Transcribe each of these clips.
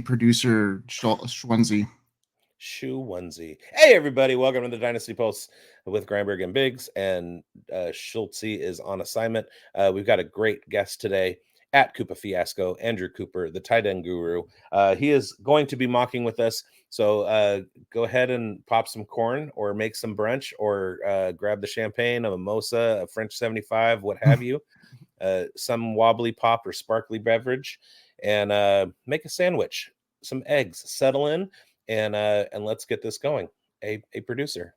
producer Schwenzi. Shoe onesie. Hey, everybody. Welcome to the Dynasty Pulse with Greinberg and Biggs. And Schultze is on assignment. We've got a great guest today at Koopa Fiasco, Andrew Cooper, the tight end guru. He is going to be mocking with us. So go ahead and pop some corn or make some brunch or grab the champagne, a mimosa, a French 75, what have you. Some wobbly pop or sparkly beverage, and make a sandwich, some eggs, settle in, and let's get this going. A producer.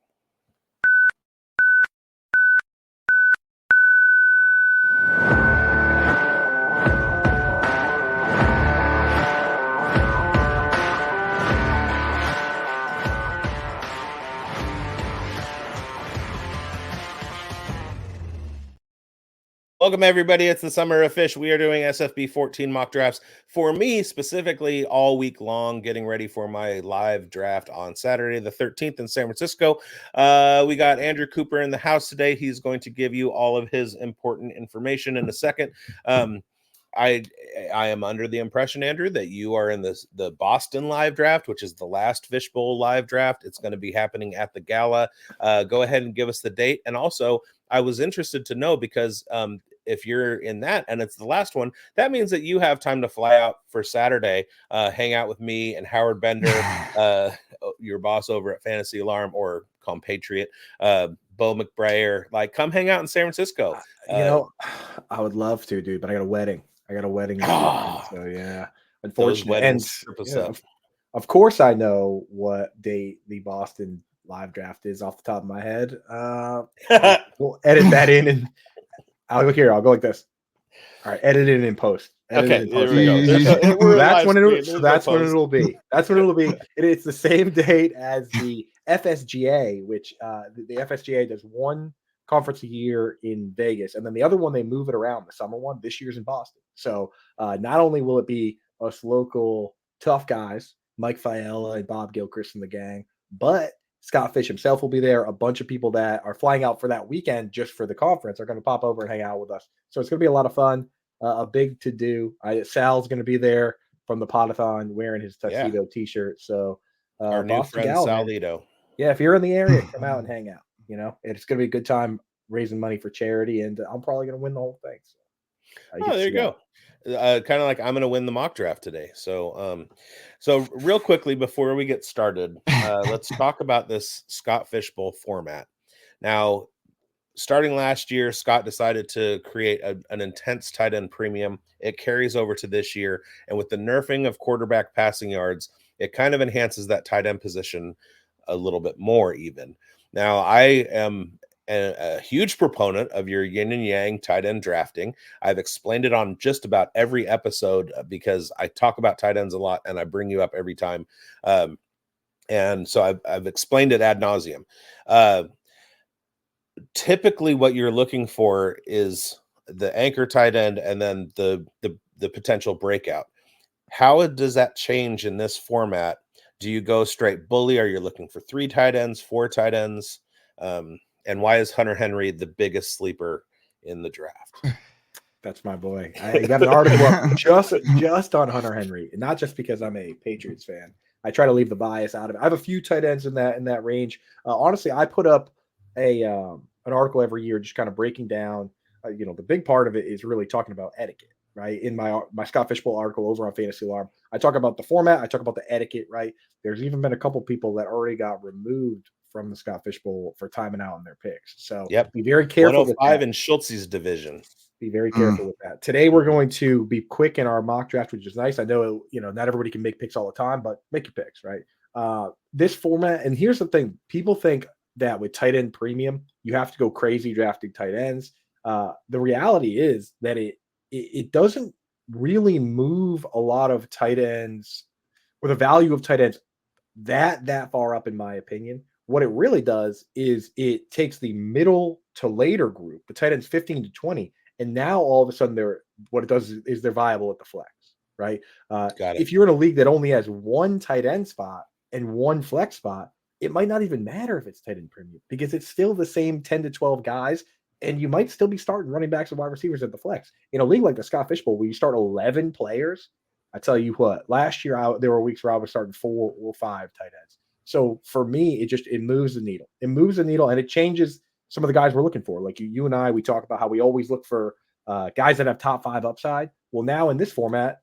Welcome, everybody. It's the Summer of Fish. We are doing SFB 14 mock drafts for me specifically all week long, getting ready for my live draft on Saturday, the 13th in San Francisco. We got Andrew Cooper in the house today. He's going to give you all of his important information in a second. I am under the impression, Andrew, that you are in the Boston live draft, which is the last Fishbowl live draft. It's going to be happening at the gala. Go ahead and give us the date. And also, I was interested to know because if you're in that and it's the last one, that means that you have time to fly out for Saturday, hang out with me and Howard Bender, your boss over at Fantasy Alarm, or call him Patriot, Bo McBrayer. Like, come hang out in San Francisco. I would love to, dude, but I got a wedding. So yeah, unfortunately. Of course, I know what date the Boston live draft is off the top of my head. We'll edit that in, and I'll go like this. All right, edit it in post. Okay, there we go. That's when it'll be. It's the same date as the FSGA, which the FSGA does one conference a year in Vegas, and then the other one they move it around. The summer one this year's in Boston. So not only will it be us local tough guys, Mike Fiala and Bob Gilchrist and the gang, but Scott Fish himself will be there. A bunch of people that are flying out for that weekend just for the conference are going to pop over and hang out with us. So it's going to be a lot of fun, a big to-do. Sal's going to be there from the Podathon wearing his tuxedo T-shirt. So our new friend Sal Lito. Yeah, if you're in the area, come out and hang out. You know, it's going to be a good time raising money for charity, and I'm probably going to win the whole thing. So, there you go. Kind of like I'm going to win the mock draft today. So real quickly before we get started, let's talk about this Scott Fishbowl format. Now, starting last year, Scott decided to create an intense tight end premium. It carries over to this year, and with the nerfing of quarterback passing yards, it kind of enhances that tight end position a little bit more even. Now, I am a huge proponent of your yin and yang tight end drafting. I've explained it on just about every episode because I talk about tight ends a lot and I bring you up every time. And so I've explained it ad nauseum. Typically what you're looking for is the anchor tight end and then the potential breakout. How does that change in this format? Do you go straight bully? Are you looking for 3 tight ends, 4 tight ends? And why is Hunter Henry the biggest sleeper in the draft? That's my boy. I got an article up just on Hunter Henry, not just because I'm a Patriots fan. I try to leave the bias out of it. I have a few tight ends in that range. Honestly, I put up an article every year, just kind of breaking down. The big part of it is really talking about etiquette, right? In my Scott Fishbowl article over on Fantasy Alarm, I talk about the format. I talk about the etiquette, right? There's even been a couple people that already got removed from the Scott Fishbowl for timing out on their picks. So be very careful. 105 in Schultze's division. Be very careful with that. Today we're going to be quick in our mock draft, which is nice. I know not everybody can make picks all the time, but make your picks, right? This format, and here's the thing: people think that with tight end premium, you have to go crazy drafting tight ends. The reality is that it doesn't really move a lot of tight ends, or the value of tight ends that far up, in my opinion. What it really does is it takes the middle to later group, the tight ends 15 to 20, and now all of a sudden they're viable at the flex, right? If you're in a league that only has 1 tight end spot and 1 flex spot, it might not even matter if it's tight end premium because it's still the same 10 to 12 guys, and you might still be starting running backs and wide receivers at the flex. In a league like the Scott Fishbowl, where you start 11 players, I tell you what, last year there were weeks where I was starting 4 or 5 tight ends. So for me, it moves the needle. It moves the needle, and it changes some of the guys we're looking for. Like you and I, we talk about how we always look for guys that have top 5 upside. Well, now in this format,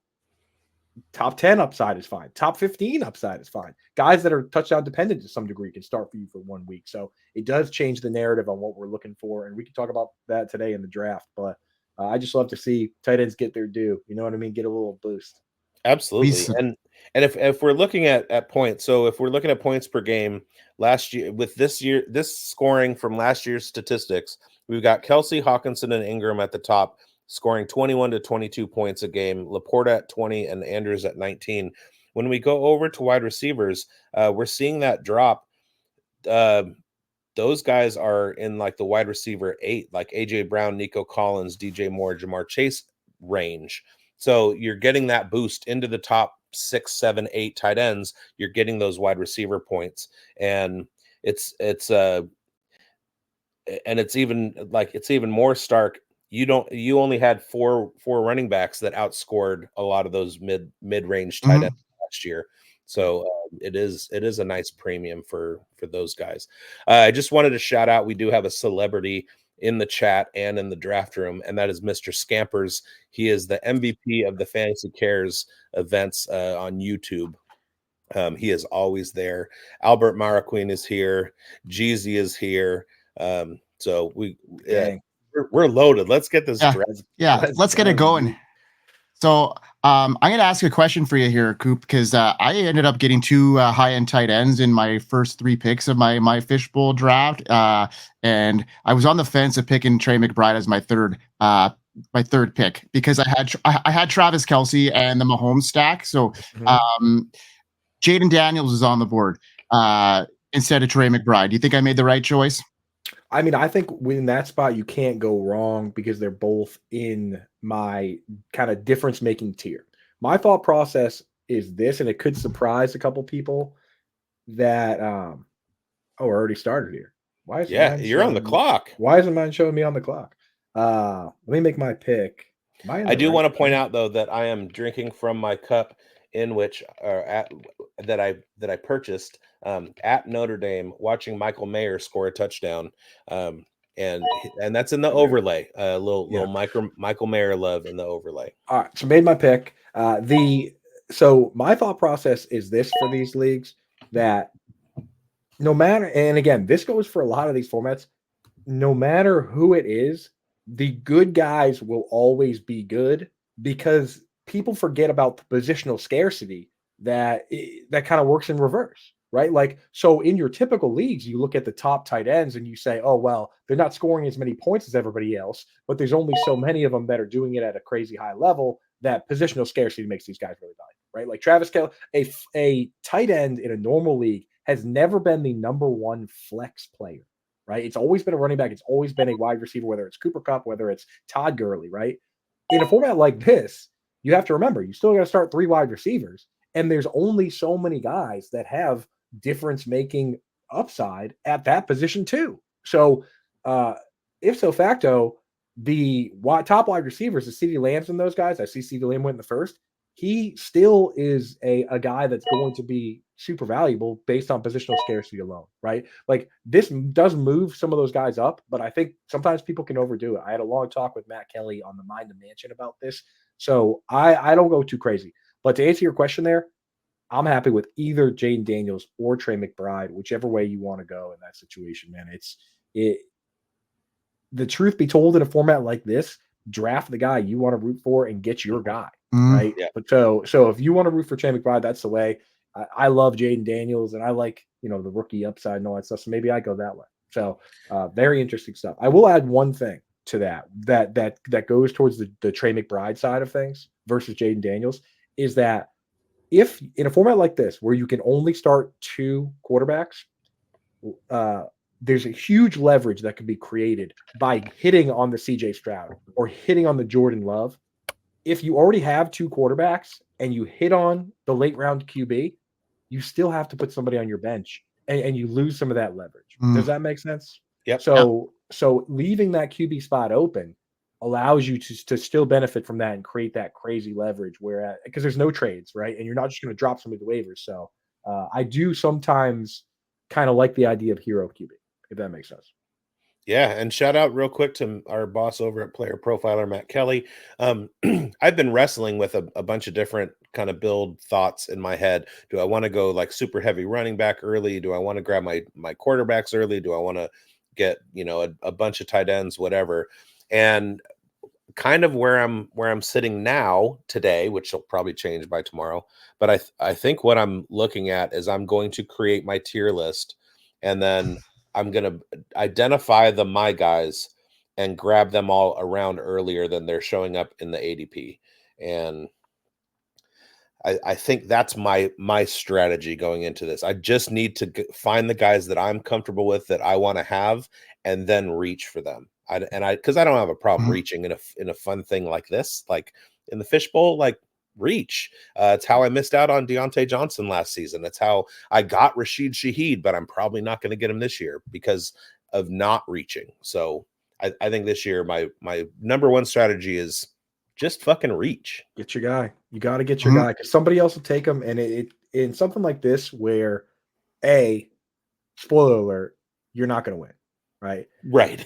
top 10 upside is fine. Top 15 upside is fine. Guys that are touchdown dependent to some degree can start for you for 1 week. So it does change the narrative on what we're looking for. And we can talk about that today in the draft. But I just love to see tight ends get their due. You know what I mean? Get a little boost. Absolutely. And if we're looking at points, so if we're looking at points per game last year with this scoring from last year's statistics, we've got Kelsey, Hawkinson, and Ingram at the top, scoring 21 to 22 points a game, Laporta at 20 and Andrews at 19. When we go over to wide receivers, we're seeing that drop. Those guys are in like the wide receiver 8, like AJ Brown, Nico Collins, DJ Moore, Jamar Chase range. So you're getting that boost into the top 6, 7, 8 tight ends. You're getting those wide receiver points, and it's even more stark. You only had four running backs that outscored a lot of those mid-range tight ends last year. So it is a nice premium for those guys. I just wanted to shout out, we do have a celebrity in the chat and in the draft room, and that is Mr. Scampers. He is the MVP of the Fantasy Cares events on YouTube. He is always there. Albert Maraquin is here. Jeezy is here. So we're loaded. Let's get this draft. Yeah, let's get it going. So I'm going to ask a question for you here, Coop, because I ended up getting 2 high-end tight ends in my first 3 picks of my Fishbowl draft, and I was on the fence of picking Trey McBride as my third pick because I had Travis Kelce and the Mahomes stack. So Jaden Daniels is on the board instead of Trey McBride. Do you think I made the right choice? I mean, I think in that spot, you can't go wrong because they're both in my kind of difference-making tier. My thought process is this, and it could surprise a couple people that we're already started here. Why is you're on the clock. Why isn't mine showing me on the clock? Let me make my pick. I do want to point out, though, that I am drinking from my cup in which that I purchased at Notre Dame, watching Michael Mayer score a touchdown, and that's in the overlay. Little Michael Mayer love in the overlay. All right, so made my pick. So my thought process is this for these leagues, that no matter, and again, this goes for a lot of these formats, no matter who it is, the good guys will always be good because people forget about the positional scarcity that kind of works in reverse, right? Like, so in your typical leagues, you look at the top tight ends and you say, oh, well, they're not scoring as many points as everybody else, but there's only so many of them that are doing it at a crazy high level that positional scarcity makes these guys really valuable, right? Like Travis Kelce, a tight end in a normal league has never been the number 1 flex player, right? It's always been a running back. It's always been a wide receiver, whether it's Cooper Kupp, whether it's Todd Gurley, right? In a format like this, you have to remember, you still got to start 3 wide receivers, and there's only so many guys that have difference-making upside at that position too. So, ipso facto, the top wide receivers, the CeeDee Lambs and those guys, I see CeeDee Lamb went in the first. He still is a guy that's going to be super valuable based on positional scarcity alone, right? Like this does move some of those guys up, but I think sometimes people can overdo it. I had a long talk with Matt Kelly on the Mind the Mansion about this. So I don't go too crazy. But to answer your question there, I'm happy with either Jaden Daniels or Trey McBride, whichever way you want to go in that situation, man. The truth be told, in a format like this, draft the guy you want to root for and get your guy, right? Yeah. But so if you want to root for Trey McBride, that's the way. I love Jaden Daniels, and I like, the rookie upside and all that stuff. So maybe I go that way. So very interesting stuff. I will add one thing to that goes towards the Trey McBride side of things versus Jaden Daniels, is that if in a format like this where you can only start 2 quarterbacks, there's a huge leverage that can be created by hitting on the CJ Stroud or hitting on the Jordan Love. If you already have 2 quarterbacks and you hit on the late round QB, you still have to put somebody on your bench and you lose some of that leverage. Does that make sense? Yep. So leaving that QB spot open allows you to still benefit from that and create that crazy leverage where because there's no trades, right? And you're not just going to drop somebody to waivers. So I do sometimes kind of like the idea of hero QB, if that makes sense. Yeah, and shout out real quick to our boss over at Player Profiler, Matt Kelly. I've been wrestling with a bunch of different kind of build thoughts in my head. Do I want to go like super heavy running back early? Do I want to grab my quarterbacks early? Do I want to get, you know, a bunch of tight ends, whatever? And kind of where I'm sitting now today, which will probably change by tomorrow. But I think what I'm looking at is I'm going to create my tier list, and then I'm going to identify my guys and grab them all around earlier than they're showing up in the ADP. And I think that's my strategy going into this. I just need to find the guys that I'm comfortable with, that I want to have, and then reach for them. Because I don't have a problem reaching in a fun thing like this, like in the Fishbowl, like reach. It's how I missed out on Deontay Johnson last season. It's how I got Rashid Shaheed, but I'm probably not going to get him this year because of not reaching. So I think this year my number one strategy is just fucking reach. Get your guy. You got to get your guy, because somebody else will take him. And it in something like this where, spoiler alert, you're not going to win. Right. Right.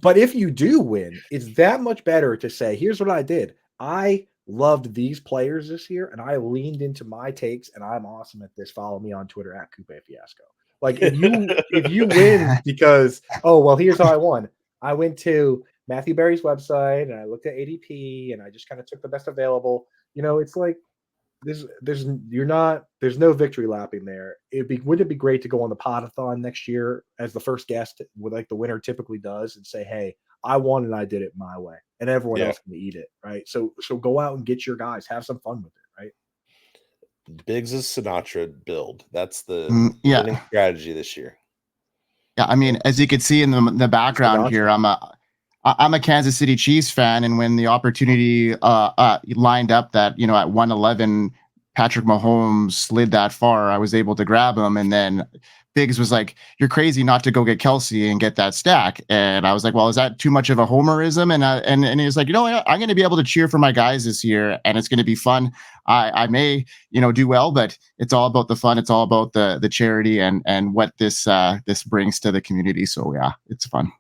But if you do win, it's that much better to say, here's what I did. I loved these players this year, and I leaned into my takes, and I'm awesome at this. Follow me on Twitter at Koopa Fiasco. Like if you win because, oh, well, here's how I won. I went to Matthew Berry's website and I looked at ADP and I just kind of took the best available. You know, it's like there's no victory lapping there. Wouldn't it be great to go on the podathon next year as the first guest, with like the winner typically does, and say, hey, I won and I did it my way, and everyone else can eat it, right? So go out and get your guys, have some fun with it, right? Biggs' Sinatra build. That's the winning strategy this year. Yeah, I mean, as you can see in the background here, I'm a Kansas City Chiefs fan, and when the opportunity lined up that, you know, at 111 Patrick Mahomes slid that far, I was able to grab him, and then Biggs was like, "You're crazy not to go get Kelsey and get that stack." And I was like, "Well, is that too much of a homerism?" And he was like, "You know what? I'm going to be able to cheer for my guys this year, and it's going to be fun. I may, you know, do well, but it's all about the fun. It's all about the charity and what this brings to the community. So yeah, it's fun."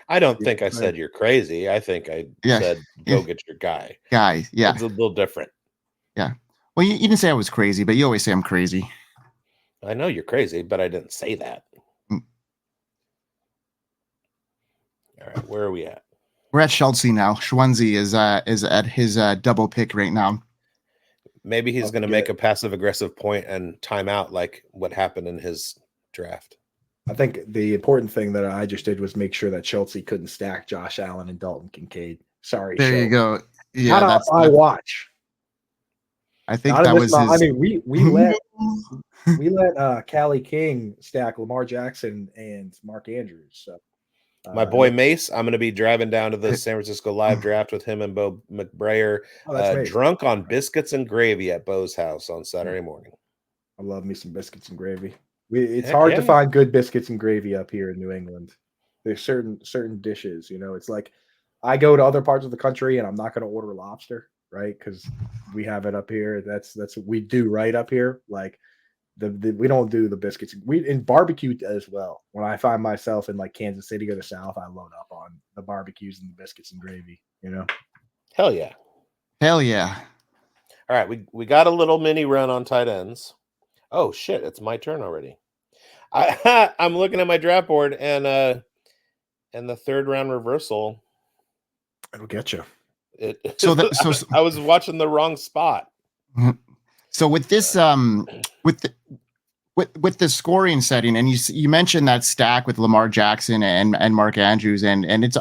I don't think I said you're crazy. I think I said go get your guy. Guy, yeah. It's a little different. Yeah. Well, you didn't say I was crazy, but you always say I'm crazy. I know you're crazy, but I didn't say that. All right, where are we at? We're at Chelsea now. Schwanzi is at his double pick right now. Maybe he's going to make a passive-aggressive point and time out like what happened in his draft. I think the important thing that I just did was make sure that Chelsea couldn't stack Josh Allen and Dalton Kincaid. Sorry, there you go. Yeah, that's I watch. I think that was his. I mean, we let Callie King stack Lamar Jackson and Mark Andrews. So my boy Mace, I'm going to be driving down to the San Francisco Live draft with him and Bo McBrayer, drunk on biscuits and gravy at Bo's house on Saturday morning. I love me some biscuits and gravy. It's hard to find good biscuits and gravy up here in New England. There's certain dishes, you know. It's like I go to other parts of the country and I'm not going to order lobster, right? Because we have it up here. That's what we do right up here. Like we don't do the biscuits. We in barbecue as well. When I find myself in like Kansas City or the South, I load up on the barbecues and the biscuits and gravy. You know, hell yeah. All right, we got a little mini run on tight ends. Oh shit, it's my turn already. I'm looking at my draft board and the third round reversal. It'll get you. I was watching the wrong spot. So with this with the scoring setting, and you mentioned that stack with Lamar Jackson and Mark Andrews, and it's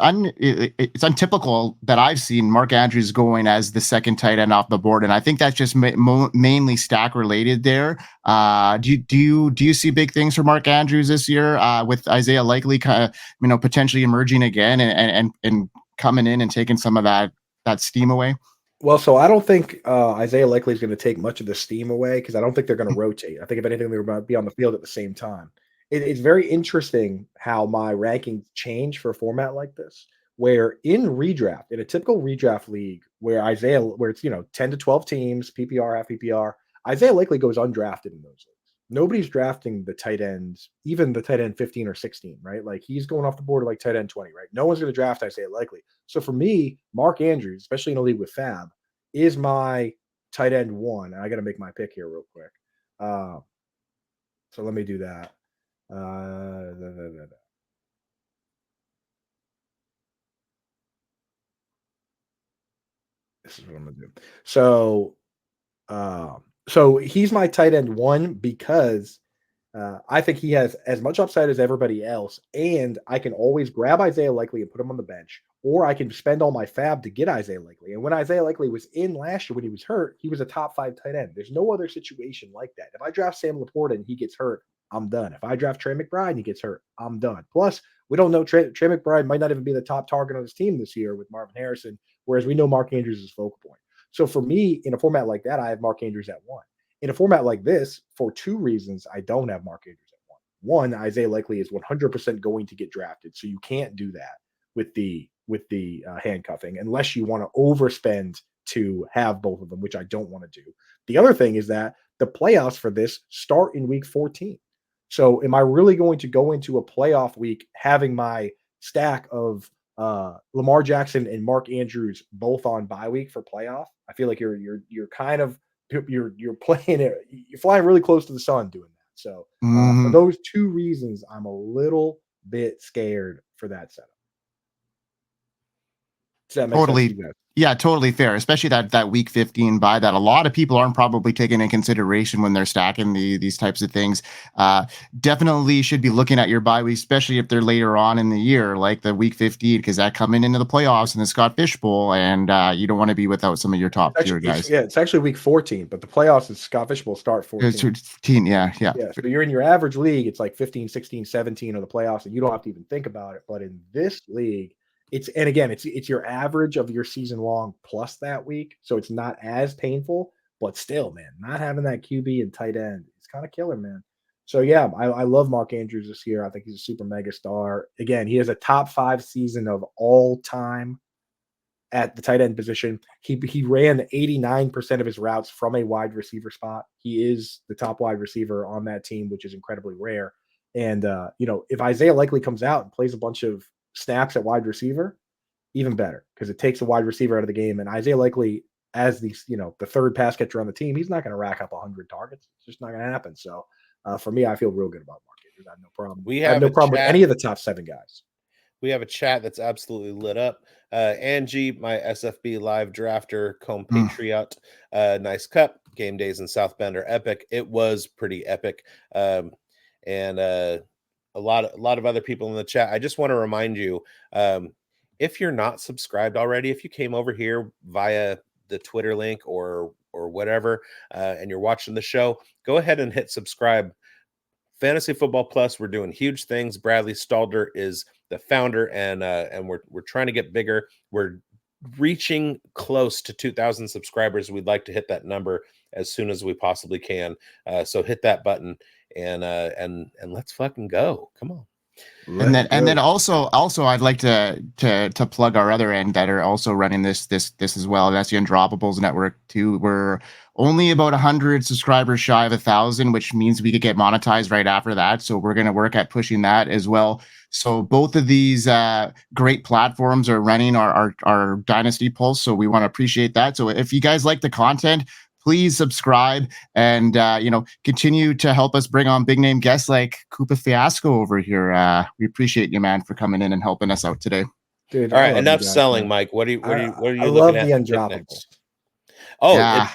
untypical that I've seen Mark Andrews going as the second tight end off the board, and I think that's just mainly stack related there. Do you see big things for Mark Andrews this year with Isaiah Likely kind of potentially emerging again and coming in and taking some of that steam away? Well, so I don't think Isaiah Likely is going to take much of the steam away, because I don't think they're going to rotate. I think if anything, they're going to be on the field at the same time. It's very interesting how my rankings change for a format like this, where in redraft, in a typical redraft league where it's 10 to 12 teams, PPR, half PPR, Isaiah Likely goes undrafted in those leagues. Nobody's drafting the tight ends, even the tight end 15 or 16, right? Like he's going off the board like tight end 20, right? No one's going to draft Isaiah Likely. So for me, Mark Andrews, especially in a league with Fab, is my tight end 1. And I got to make my pick here real quick. So let me do that. This is what I'm gonna do. So he's my tight end 1 because I think he has as much upside as everybody else, and I can always grab Isaiah Likely and put him on the bench, or I can spend all my fab to get Isaiah Likely. And when Isaiah Likely was in last year, when he was hurt, he was a top 5 tight end. There's no other situation like that. If I draft Sam Laporta and he gets hurt, I'm done. If I draft Trey McBride and he gets hurt, I'm done. Plus, we don't know Trey McBride might not even be the top target on his team this year with Marvin Harrison, whereas we know Mark Andrews is focal point. So for me, in a format like that, I have Mark Andrews at 1. In a format like this, for 2 reasons, I don't have Mark Andrews at 1. One, Isaiah Likely is 100% going to get drafted, so you can't do that with the handcuffing unless you want to overspend to have both of them, which I don't want to do. The other thing is that the playoffs for this start in week 14. So am I really going to go into a playoff week having my stack of Lamar Jackson and Mark Andrews both on bye week for playoff? I feel like you're kind of you're playing it. You're flying really close to the sun doing that. So for those 2 reasons, I'm a little bit scared for that setup. Does that make sense to you guys? Yeah, totally fair. Especially that week 15 bye that a lot of people aren't probably taking into consideration when they're stacking these types of things. Definitely should be looking at your bye week, especially if they're later on in the year, like the week 15, because that coming into the playoffs and the Scott Fishbowl, and you don't want to be without some of your top tier guys. It's actually week 14, but the playoffs and Scott Fishbowl start 14. It's 15, yeah. So you're in your average league, it's like 15, 16, 17 of the playoffs, and you don't have to even think about it. But in this league, it's your average of your season long plus that week, so it's not as painful. But still, man, not having that QB and tight end, it's kind of killer, man. So yeah, I love Mark Andrews this year. I think he's a super mega star. Again, he has a top 5 season of all time at the tight end position. He ran 89% of his routes from a wide receiver spot. He is the top wide receiver on that team, which is incredibly rare. And if Isaiah Likely comes out and plays a bunch of snaps at wide receiver, even better, because it takes a wide receiver out of the game. And Isaiah Likely, as the 3rd pass catcher on the team, he's not going to rack up 100 targets. It's just not going to happen. So for me, I feel real good about Mark Andrews. I have no problem. I have no problem with any of the top 7 guys. We have a chat that's absolutely lit up. Angie, my SFB live drafter, compatriot, nice cup. Game days in South Bend are epic. It was pretty epic. And a lot of other people in the chat. I just want to remind you, if you're not subscribed already, if you came over here via the Twitter link or whatever, and you're watching the show, go ahead and hit subscribe. Fantasy Football Plus, we're doing huge things. Bradley Stalder is the founder, and we're trying to get bigger. We're reaching close to 2,000 subscribers. We'd like to hit that number as soon as we possibly can. So hit that button and let's fucking go. Come on. And then also I'd like to plug our other end that are also running this as well. That's the Undroppables Network too. We're only about 100 subscribers shy of 1,000, which means we could get monetized right after that. So we're going to work at pushing that as well. So both of these great platforms are running our Dynasty Pulse. So we want to appreciate that. So if you guys like the content, please subscribe and continue to help us bring on big name guests like Koopa Fiasco over here. We appreciate you, man, for coming in and helping us out today. Dude, all right, enough selling, man. Mike. What are you I looking love at the Undroppables. Oh, yeah.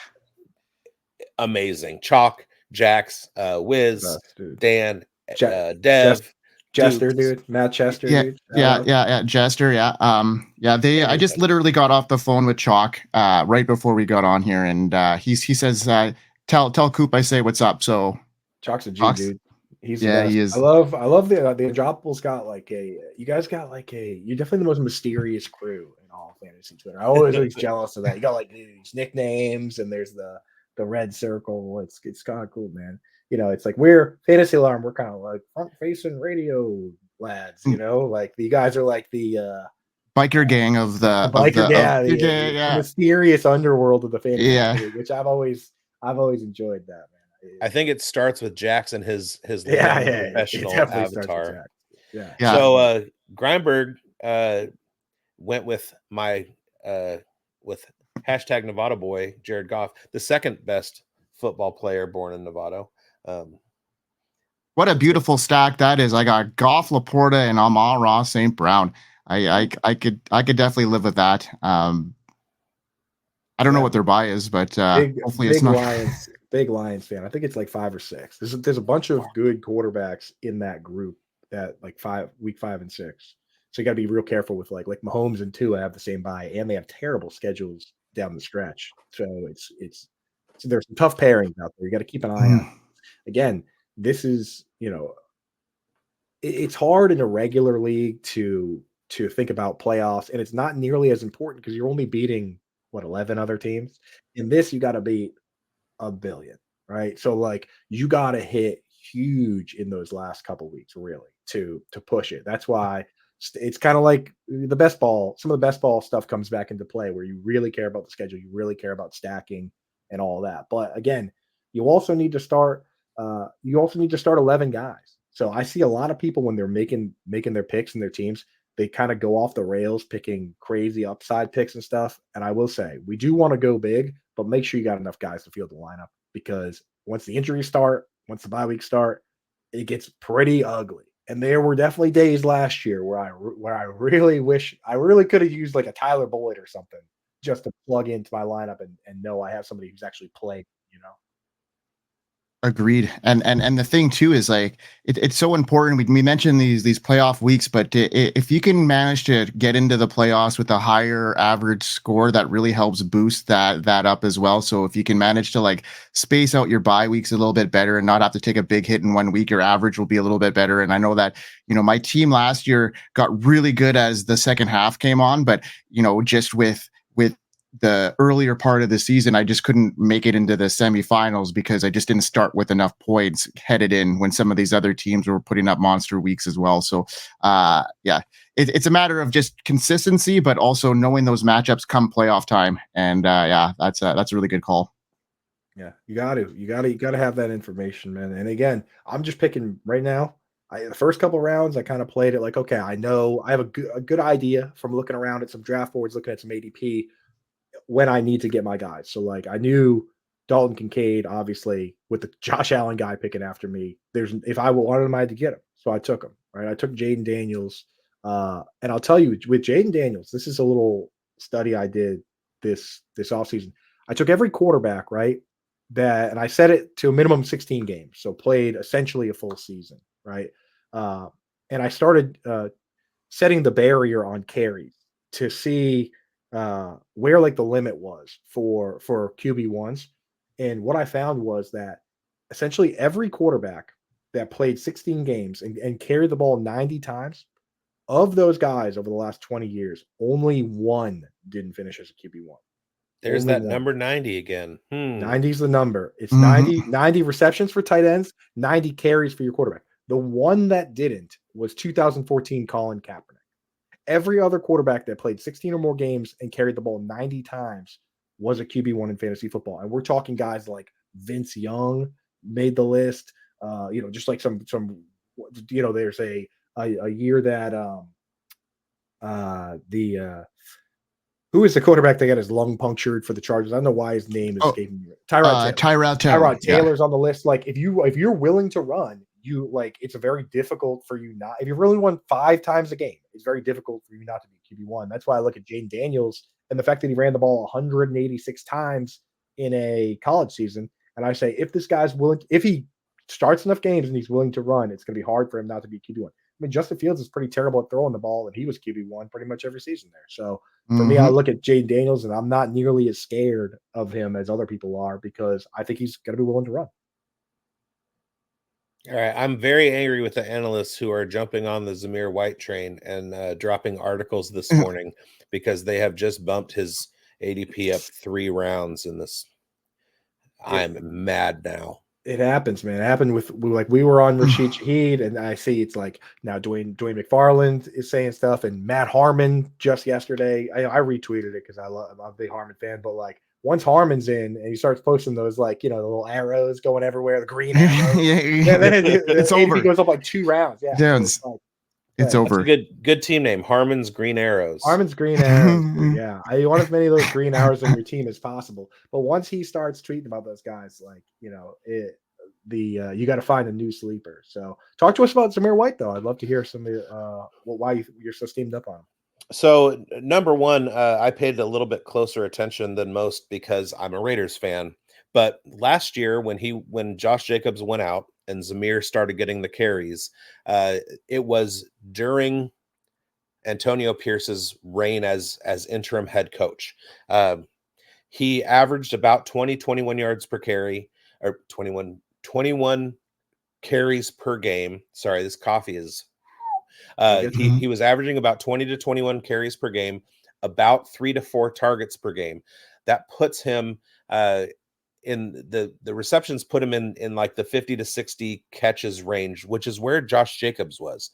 Amazing. Chalk, Jax, Wiz, Dan, Dev. Chester, dude. Matt Chester, dude. Yeah, Chester, yeah. I just literally got off the phone with Chalk right before we got on here, and he says, tell Coop I say what's up. So Chalk's a G, dude. He's the best. He is. I love the Undroppables got you guys got you're definitely the most mysterious crew in all fantasy Twitter. I always was jealous of that. You got these nicknames, and there's the red circle. It's kind of cool, man. It's like we're Fantasy Alarm. We're kind of like front facing radio lads. You guys are like the biker gang of the biker gang, the mysterious underworld of the fantasy league, which I've always enjoyed that, man. I think it starts with Jackson, his professional avatar. Yeah. So Greinberg went with my with hashtag Nevada boy Jared Goff, the second best football player born in Nevada. What a beautiful stack that is. I got Goff, Laporta, and Amon-Ra St. Brown. I could definitely live with that. I don't know what their buy is, but hopefully it's not. Big Lions fan. I think it's like 5 or 6. There's a bunch of good quarterbacks in that group that like week 5 and 6. So you got to be real careful with like Mahomes and Tua have the same buy, and they have terrible schedules down the stretch. So it's there's some tough pairings out there. You got to keep an eye on. Again, this is, it's hard in a regular league to think about playoffs, and it's not nearly as important because you're only beating 11 other teams. In this, you got to beat 1 billion, right? So like you got to hit huge in those last couple weeks really to push it. That's why it's kind of like the best ball. Some of the best ball stuff comes back into play where you really care about the schedule, you really care about stacking and all that. But again, you also need to start 11 guys. So I see a lot of people when they're making their picks and their teams, they kind of go off the rails picking crazy upside picks and stuff. And I will say, we do want to go big, but make sure you got enough guys to field the lineup, because once the injuries start, once the bye weeks start, it gets pretty ugly. And there were definitely days last year where I really wish I really could have used like a Tyler Boyd or something just to plug into my lineup and know I have somebody who's actually played, Agreed. And the thing too is like it's so important. We mentioned these playoff weeks, but if you can manage to get into the playoffs with a higher average score, that really helps boost that up as well. So if you can manage to like space out your bye weeks a little bit better and not have to take a big hit in 1 week, your average will be a little bit better. And I know that, my team last year got really good as the second half came on, but just with the earlier part of the season, I just couldn't make it into the semifinals because I just didn't start with enough points headed in when some of these other teams were putting up monster weeks as well. So, it's a matter of just consistency, but also knowing those matchups come playoff time. And that's a really good call. Yeah, you got to have that information, man. And again, I'm just picking right now. The first couple rounds, I kind of played it like, okay, I know I have a good idea from looking around at some draft boards, looking at some ADP. When I need to get my guys. So like I knew Dalton Kincaid, obviously, with the Josh Allen guy picking after me, if I wanted him, I had to get him. So I took him, right? I took Jaden Daniels. And I'll tell you, with Jaden Daniels, this is a little study I did this offseason. I took every quarterback, right? And I set it to a minimum 16 games. So played essentially a full season, right? And I started setting the barrier on carries to see where like the limit was for QB1s. And what I found was that essentially every quarterback that played 16 games and carried the ball 90 times, of those guys over the last 20 years, only one didn't finish as a QB1. There's only that one. Number 90 again. 90 is the number. It's 90 receptions for tight ends, 90 carries for your quarterback. The one that didn't was 2014 Colin Kaepernick. Every other quarterback that played 16 or more games and carried the ball 90 times was a QB1 in fantasy football. And we're talking guys like Vince Young made the list. Just like some there's a year that who is the quarterback that got his lung punctured for the Chargers? I don't know why his name is escaping me. Tyrod Taylor. Taylor's on the list. Like if you're willing to run, it's very difficult for you not. If you've really won 5 times a game, it's very difficult for you not to be QB1. That's why I look at Jaden Daniels and the fact that he ran the ball 186 times in a college season. And I say, if this guy's willing, if he starts enough games and he's willing to run, it's going to be hard for him not to be QB1. I mean, Justin Fields is pretty terrible at throwing the ball, and he was QB1 pretty much every season there. So for me, I look at Jaden Daniels, and I'm not nearly as scared of him as other people are because I think he's going to be willing to run. All right, I'm very angry with the analysts who are jumping on the Zamir White train and dropping articles this morning because they have just bumped his ADP up 3 rounds in this. I'm mad now. It happens, man. It happened with like we were on Rashid Shaheed, and I see it's like now Dwayne McFarland is saying stuff, and Matt Harmon just yesterday. I retweeted it because I'm a big Harmon fan, but like once Harmon's in and he starts posting those like the little arrows going everywhere, the green arrows, yeah, then it's ADP over. goes up like 2 rounds. Yeah, Dude, so it's yeah. over. Good team name, Harmon's Green Arrows. Harmon's Green Arrows, dude, yeah. I want as many of those green arrows in your team as possible. But once he starts tweeting about those guys, like you got to find a new sleeper. So talk to us about Zamir White, though. I'd love to hear some why you're so steamed up on him. So number one, I paid a little bit closer attention than most because I'm a Raiders fan. But last year, when Josh Jacobs went out and Zamir started getting the carries, it was during Antonio Pierce's reign as interim head coach. He averaged about 21 yards per carry, or 21 carries per game. Sorry, this coffee is he was averaging about 20 to 21 carries per game, about 3 to 4 targets per game. That puts him in the receptions put him in like the 50 to 60 catches range, which is where Josh Jacobs was.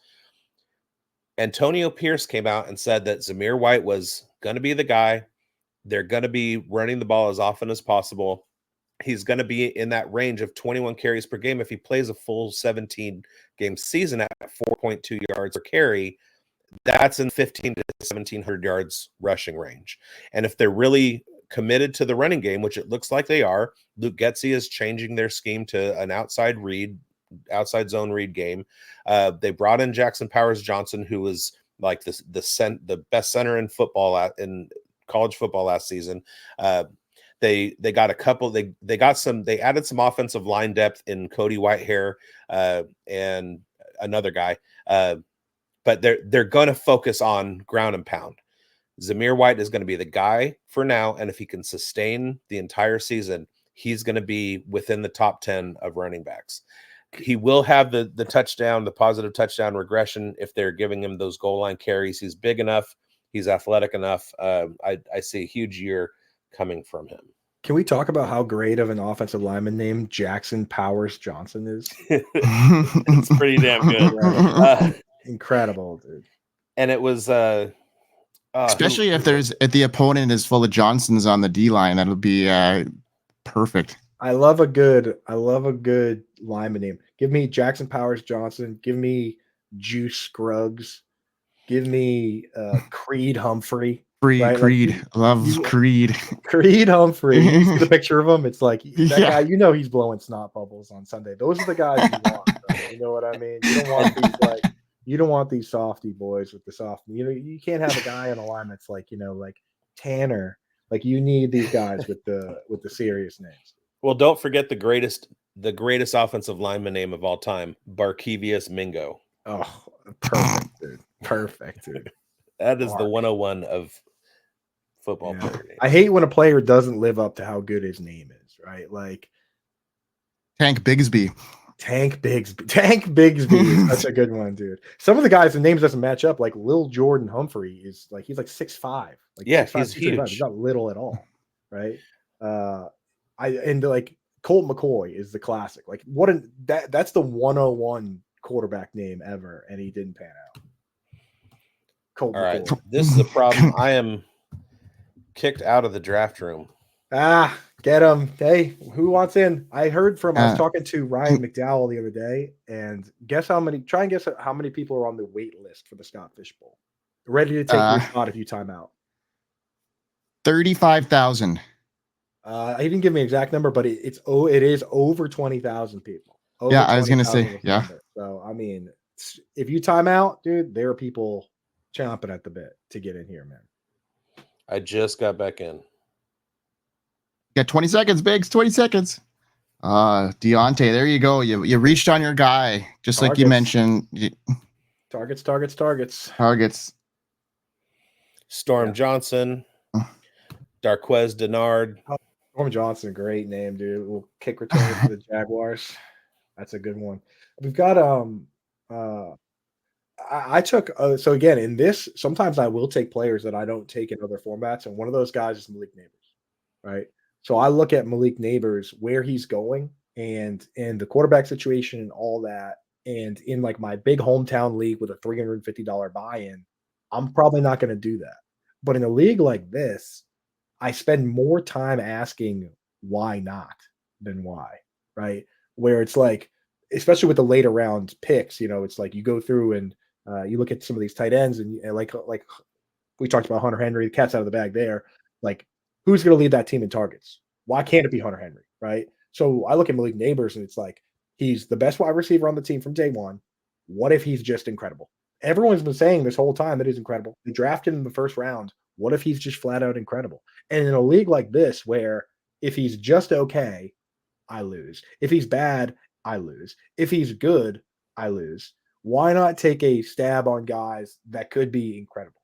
Antonio Pierce came out and said that Zamir White was going to be the guy. They're going to be running the ball as often as possible. He's going to be in that range of 21 carries per game. If he plays a full 17-game season at 4.2 yards per carry, that's in 15 to 1,700 yards rushing range. And if they're really committed to the running game, which it looks like they are, Luke Getsy is changing their scheme to an outside zone read game. They brought in Jackson Powers Johnson, who was like the best center in football in college football last season. They got a couple. They added some offensive line depth in Cody Whitehair and another guy. But they're going to focus on ground and pound. Zamir White is going to be the guy for now, and if he can sustain the entire season, he's going to be within the top 10 of running backs. He will have the touchdown, the positive touchdown regression if they're giving him those goal line carries. He's big enough. He's athletic enough. I see a huge year coming from him. Can we talk about how great of an offensive lineman named Jackson Powers Johnson is? It's pretty damn good. Right? Incredible, dude. And it was especially if the opponent is full of Johnsons on the D line, that'll be perfect. I love a good lineman name. Give me Jackson Powers Johnson. Give me Juice Scruggs. Give me Creed Humphrey. Right? Creed. Like, Love Creed. Creed Humphrey. You see the picture of him? It's like that guy, he's blowing snot bubbles on Sunday. Those are the guys you want. Right? You know what I mean? You don't want these softy boys with the soft. You can't have a guy on a line that's like Tanner. Like you need these guys with the serious names. Well, don't forget the greatest offensive lineman name of all time, Barkevius Mingo. Oh, perfect, dude. Perfect, dude. That is the 101 of football player name. I hate when a player doesn't live up to how good his name is, right? Like Tank Bigsby. Tank Bigsby is such a good one, dude. Some of the guys, the names doesn't match up. Like Lil Jordan Humphrey is like he's like 6'5". Like yeah, 6'5", he's huge. He's not little at all, right? Like Colt McCoy is the classic. Like that's the 101 quarterback name ever, and he didn't pan out. Colt all McCoy. Right, this is the problem. I am kicked out of the draft room. Get him. Hey, who wants in? I was talking to Ryan McDowell the other day, and guess how many people are on the wait list for the Scott Fishbowl. Ready to take your shot if you time out. 35,000. He didn't give me an exact number, but it is over 20,000 people. I was going to say, yeah. So, I mean, if you time out, dude, there are people chomping at the bit to get in here, man. I just got back in. Got 20 seconds, Biggs. 20 seconds. Deontay, there you go. You reached on your guy, just like you mentioned. Targets. Storm Johnson. Darquez Denard. Storm Johnson, great name, dude. We'll kick return for the Jaguars. That's a good one. We've got I took so again in this. Sometimes I will take players that I don't take in other formats, and one of those guys is Malik Neighbors, right? So I look at Malik Neighbors where he's going and the quarterback situation and all that, and in like my big hometown league with a $350 buy-in, I'm probably not going to do that. But in a league like this, I spend more time asking why not than why, right? Where it's like, especially with the later round picks, it's like you go through and you look at some of these tight ends and like we talked about Hunter Henry, the cat's out of the bag there. Like, who's going to lead that team in targets? Why can't it be Hunter Henry, right? So I look at Malik Neighbors and it's like, he's the best wide receiver on the team from day one. What if he's just incredible? Everyone's been saying this whole time that he's incredible. They drafted him in the first round. What if he's just flat out incredible? And in a league like this, where if he's just okay, I lose. If he's bad, I lose. If he's good, I lose. Why not take a stab on guys that could be incredible?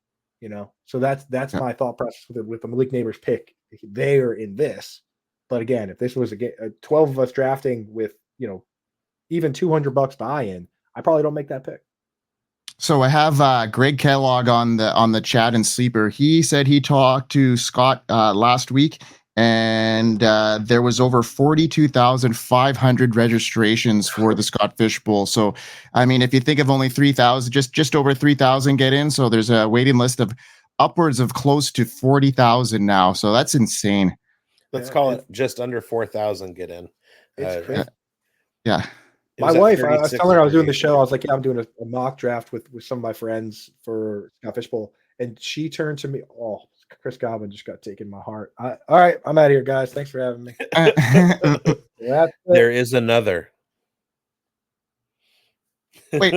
So that's my thought process with the Malik Neighbors pick. They're in this, but again, if this was a 12 of us drafting with even $200 buy-in, I probably don't make that pick. So I have Greg Kellogg on the chat and Sleeper. He said he talked to Scott last week, and there was over 42,500 registrations for the Scott Fishbowl. So, I mean, if you think of only 3,000, just over 3,000 get in. So there's a waiting list of upwards of close to 40,000 now. So that's insane. Let's call it just under 4,000 get in. It's crazy. Yeah. My wife, I was telling her I was doing the show. I was like, yeah, I'm doing a mock draft with some of my friends for Scott Fishbowl. And she turned to me, oh, Chris Godwin just got taken my heart. All right, I'm out of here, guys. Thanks for having me. There is another. Wait.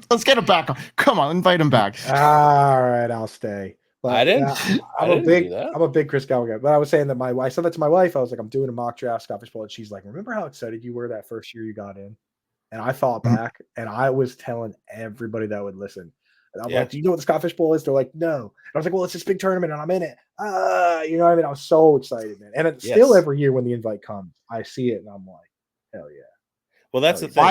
Let's get him back. Come on, invite him back. All right, I'll stay. But I didn't. I'm a big Chris Godwin guy. But I was saying that I said that to my wife. I was like, I'm doing a mock draft, Scott Fishbowl, and she's like, remember how excited you were that first year you got in? And I thought back, and I was telling everybody that would listen. And I'm like, do you know what the Scott Fishbowl is? They're like, no. And I was like, well, it's this big tournament, and I'm in it. You know what I mean? I was so excited, man. And still every year when the invite comes, I see it, and I'm like, hell yeah. Well, that's the thing.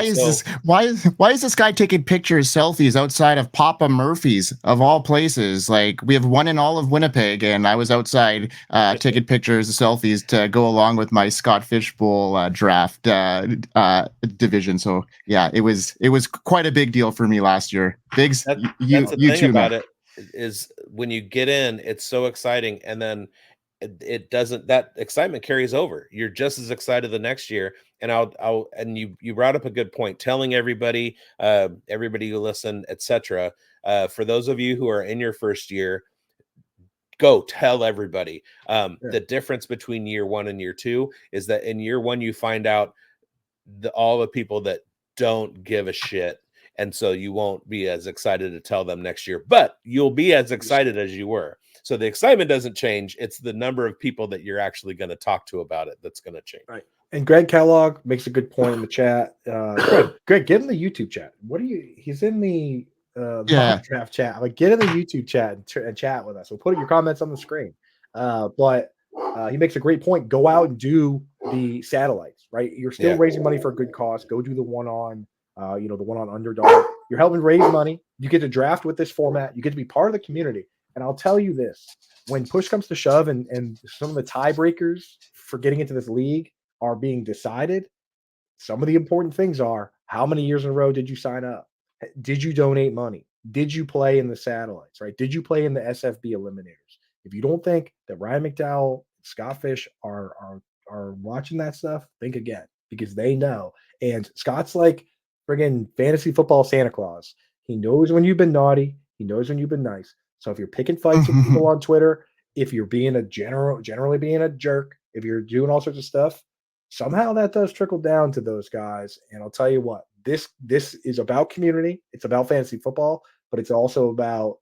Why is this guy taking pictures, selfies outside of Papa Murphy's of all places? Like, we have one in all of Winnipeg, and I was outside taking pictures, selfies to go along with my Scott Fishbowl draft division. So yeah, it was quite a big deal for me last year. Biggs, that's you the thing too, about man. it is when you get in, it's so exciting, and then it doesn't. That excitement carries over. You're just as excited the next year. And and you brought up a good point, telling everybody who listen, etc. For those of you who are in your first year, go tell everybody. The difference between year one and year two is that in year one, you find out all the people that don't give a shit. And so you won't be as excited to tell them next year, but you'll be as excited as you were. So the excitement doesn't change. It's the number of people that you're actually going to talk to about it that's going to change. Right. And Greg Kellogg makes a good point in the chat. Greg, get in the YouTube chat. He's in the mock draft chat. I'm like, get in the YouTube chat and chat with us. So put your comments on the screen. But he makes a great point. Go out and do the satellites, right? You're still raising money for a good cause. Go do the one on, the one on Underdog. You're helping raise money. You get to draft with this format. You get to be part of the community. And I'll tell you this, when push comes to shove and some of the tiebreakers for getting into this league are being decided, some of the important things are, how many years in a row did you sign up? Did you donate money? Did you play in the satellites, right? Did you play in the SFB eliminators? If you don't think that Ryan McDowell, Scott Fish are watching that stuff, think again, because they know. And Scott's like friggin' fantasy football Santa Claus. He knows when you've been naughty. He knows when you've been nice. So if you're picking fights with people on Twitter, if you're being generally being a jerk, if you're doing all sorts of stuff, somehow that does trickle down to those guys. And I'll tell you what, this is about community. It's about fantasy football, but it's also about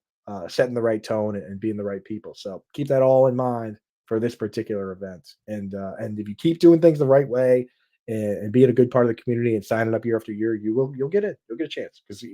setting the right tone and being the right people. So keep that all in mind for this particular event. And if you keep doing things the right way and being a good part of the community and signing up year after year, you'll get it. You'll get a chance, because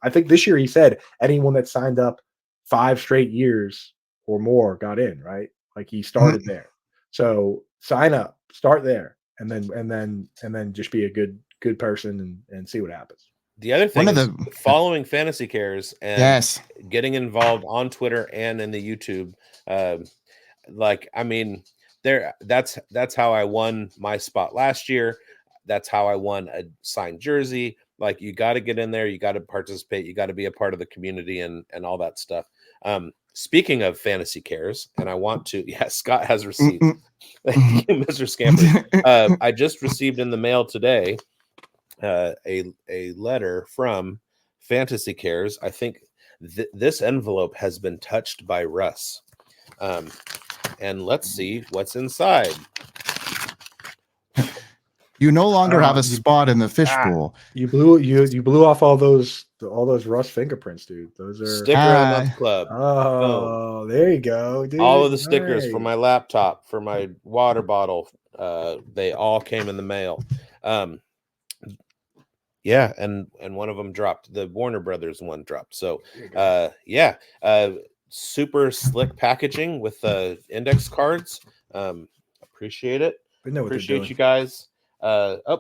I think this year he said anyone that signed up 5 straight years or more got in, right? Like he started there. So sign up, start there, and then just be a good person and see what happens. The other thing is following Fantasy Cares and getting involved on Twitter and in the YouTube. that's how I won my spot last year. That's how I won a signed jersey. Like, you got to get in there, you got to participate, you got to be a part of the community and all that stuff. Speaking of fantasy cares, and I want to, Scott has received, thank you, Mr. Scamper. I just received in the mail today a letter from Fantasy Cares. I think this envelope has been touched by Russ. And let's see what's inside. You no longer have a spot in the fishbowl. You blew off all those Russ fingerprints, dude. Those are Sticker of the month club. Oh, there you go, dude. All of the stickers for my laptop, for my water bottle, they all came in the mail. Yeah, and one of them dropped. The Warner Brothers one dropped. So super slick packaging with index cards. Appreciate it. Appreciate you guys.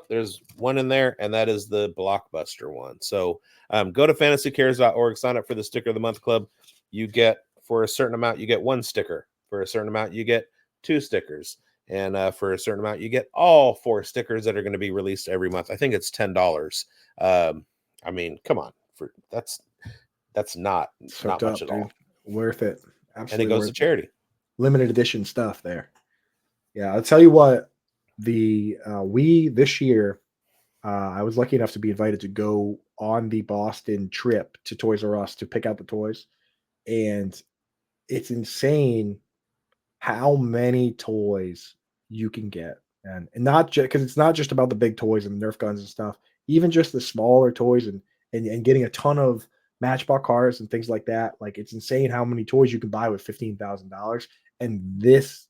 There's one in there, and that is the Blockbuster one. So go to fantasycares.org, sign up for the Sticker of the Month Club. You get, for a certain amount, you get one sticker. For a certain amount, you get 2 stickers. And for a certain amount, you get all 4 stickers that are going to be released every month. I think it's $10. I mean, come on, that's not much at all. Worth it. Absolutely. And it goes to charity. Limited edition stuff there. Yeah, I'll tell you what. This year, I was lucky enough to be invited to go on the Boston trip to Toys R Us to pick out the toys, and it's insane how many toys you can get, and not just because it's not just about the big toys and Nerf guns and stuff, even just the smaller toys and getting a ton of Matchbox cars and things like that. Like, it's insane how many toys you can buy with $15,000, and this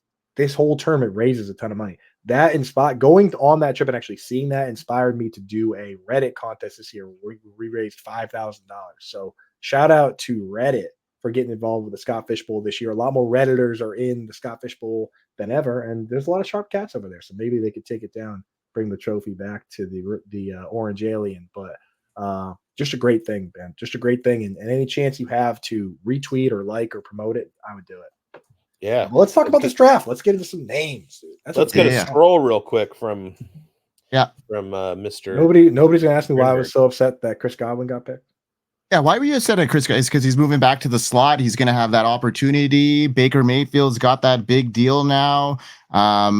whole tournament raises a ton of money. That inspired going on that trip and actually seeing that inspired me to do a Reddit contest this year where we raised $5,000. So shout out to Reddit for getting involved with the Scott Fishbowl this year. A lot more Redditors are in the Scott Fishbowl than ever, and there's a lot of sharp cats over there. So maybe they could take it down, bring the trophy back to the Orange Alien. But just a great thing, Ben. Just a great thing, and any chance you have to retweet or like or promote it, I would do it. Yeah. Well, let's talk about this draft. Let's get into some names. Let's get a scroll real quick from Mr. Nobody's gonna ask me why I was so upset that Chris Godwin got picked. Yeah, why were you upset at Chris? It's because he's moving back to the slot. He's going to have that opportunity. Baker Mayfield's got that big deal now. A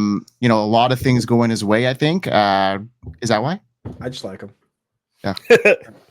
lot of things going his way, I think. Is that why? I just like him. Yeah.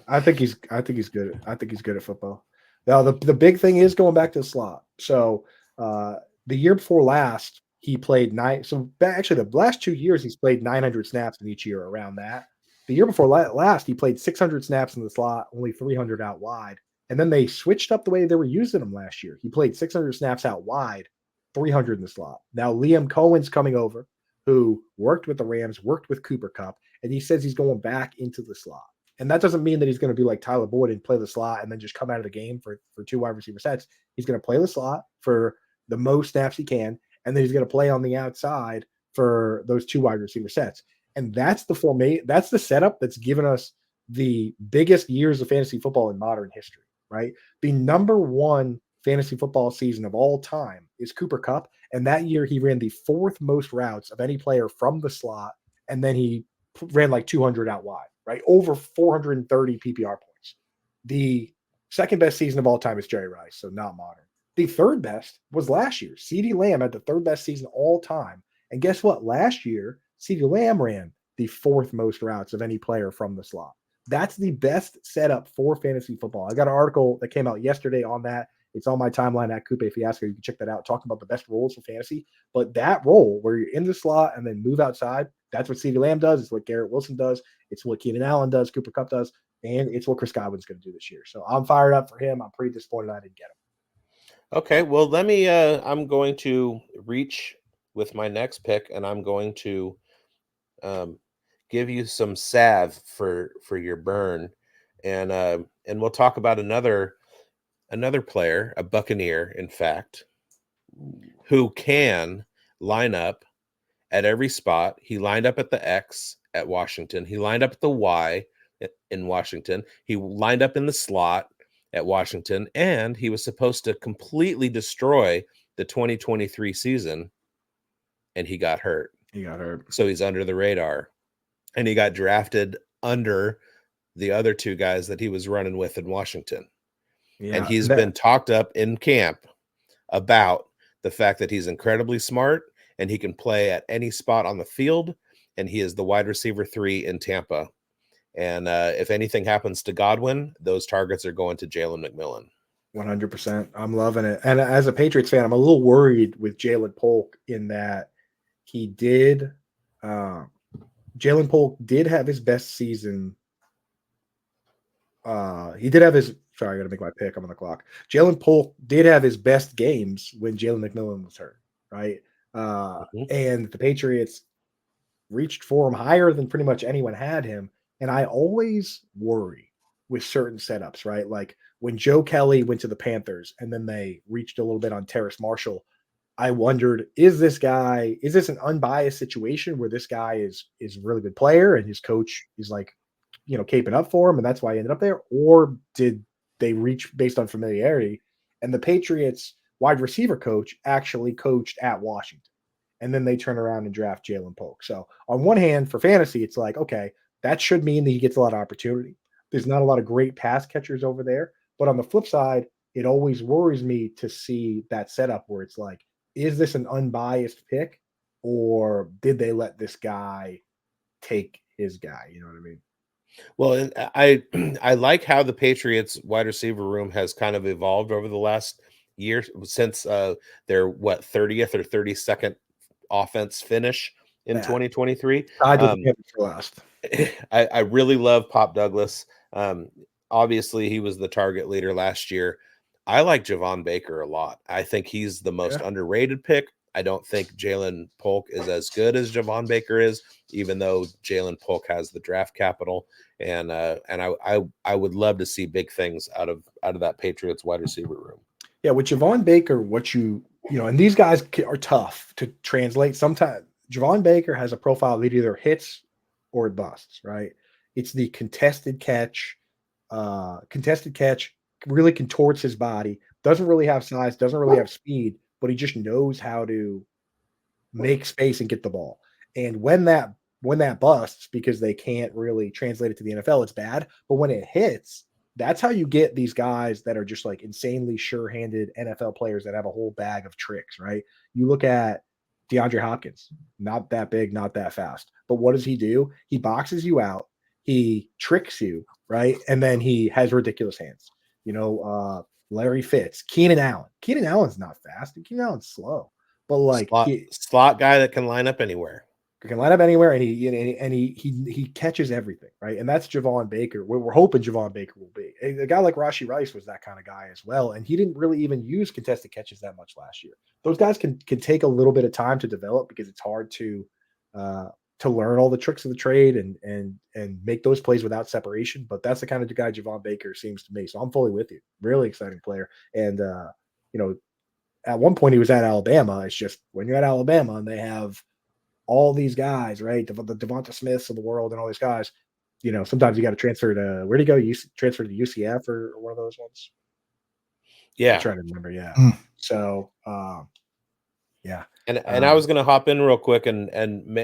I think he's good. I think he's good at football. Now, the big thing is going back to the slot. So the year before last, he played 9. So actually, the last 2 years, he's played 900 snaps in each year around that. The year before last, he played 600 snaps in the slot, only 300 out wide. And then they switched up the way they were using him last year. He played 600 snaps out wide, 300 in the slot. Now, Liam Cohen's coming over, who worked with the Rams, worked with Cooper Kupp, and he says he's going back into the slot. And that doesn't mean that he's going to be like Tyler Boyd and play the slot and then just come out of the game for 2 wide receiver sets. He's going to play the slot for the most snaps he can, and then he's going to play on the outside for those 2 wide receiver sets. And that's the setup that's given us the biggest years of fantasy football in modern history, right? The number 1 fantasy football season of all time is Cooper Kupp, and that year he ran the 4th most routes of any player from the slot, and then he ran like 200 out wide, right? Over 430 PPR points. The second best season of all time is Jerry Rice, so not modern. The third best was last year. CeeDee Lamb had the 3rd best season all time. And guess what? Last year, CeeDee Lamb ran the 4th most routes of any player from the slot. That's the best setup for fantasy football. I got an article that came out yesterday on that. It's on my timeline at Koopa Fiasco. You can check that out, talking about the best roles for fantasy. But that role where you're in the slot and then move outside, that's what CeeDee Lamb does. It's what Garrett Wilson does. It's what Keenan Allen does, Cooper Kupp does, and it's what Chris Godwin's going to do this year. So I'm fired up for him. I'm pretty disappointed I didn't get him. Okay, well, let me I'm going to reach with my next pick, and I'm going to give you some salve for your burn, and we'll talk about another player, a Buccaneer, in fact, who can line up at every spot. He lined up at the X at Washington. He lined up at the Y in Washington. He lined up in the slot at Washington, and he was supposed to completely destroy the 2023 season, and he got hurt. He got hurt. So he's under the radar. And he got drafted under the other two guys that he was running with in Washington. Yeah. And he's been talked up in camp about the fact that he's incredibly smart and he can play at any spot on the field. And he is the wide receiver 3 in Tampa. And if anything happens to Godwin, those targets are going to Jalen McMillan. 100%. I'm loving it. And as a Patriots fan, I'm a little worried with Jalen Polk in that he did Jalen Polk did have his best season. He did have his. Sorry, I got to make my pick. I'm on the clock. Jalen Polk did have his best games when Jalen McMillan was hurt, right? And the Patriots reached for him higher than pretty much anyone had him. And I always worry with certain setups, right? Like when Joe Kelly went to the Panthers and then they reached a little bit on Terrace Marshall, I wondered, is this an unbiased situation where this guy is a really good player and his coach is like, caping up for him and that's why he ended up there? Or did they reach based on familiarity? And the Patriots wide receiver coach actually coached at Washington. And then they turn around and draft Jalen Polk. So on one hand, for fantasy, it's like, okay, that should mean that he gets a lot of opportunity. There's not a lot of great pass catchers over there. But on the flip side, it always worries me to see that setup where it's like, is this an unbiased pick or did they let this guy take his guy? You know what I mean? Well, I like how the Patriots wide receiver room has kind of evolved over the last year since their 30th or 32nd offense finish in 2023. Last. I really love Pop Douglas. Obviously, he was the target leader last year. I like Javon Baker a lot. I think he's the most underrated pick. I don't think Jalen Polk is as good as Javon Baker is, even though Jalen Polk has the draft capital. And I would love to see big things out of that Patriots wide receiver room. Yeah, with Javon Baker, and these guys are tough to translate. Sometimes Javon Baker has a profile that either hits or it busts, right? It's the contested catch, really contorts his body, doesn't really have size, doesn't really have speed, but he just knows how to make space and get the ball. And when that busts, because they can't really translate it to the NFL, it's bad. But when it hits, that's how you get these guys that are just like insanely sure-handed NFL players that have a whole bag of tricks, right? You look at DeAndre Hopkins, not that big, not that fast. But what does he do? He boxes you out. He tricks you, right? And then he has ridiculous hands. Larry Fitz, Keenan Allen. Keenan Allen's not fast. Keenan Allen's slow. But like slot guy that can line up anywhere. And he catches everything, right? And that's Javon Baker. We're hoping Javon Baker will be. A guy like Rashid Rice was that kind of guy as well, and he didn't really even use contested catches that much last year. Those guys can take a little bit of time to develop because it's hard to learn all the tricks of the trade and make those plays without separation. But that's the kind of guy Javon Baker seems to me. So I'm fully with you. Really exciting player. And at one point he was at Alabama. It's just when you're at Alabama and they have all these guys, right? The Devonta Smiths of the world and all these guys, sometimes you got to transfer to, where'd he go? Transfer to UCF or one of those ones? Yeah. I'm trying to remember. Yeah. So, yeah. And I was going to hop in real quick and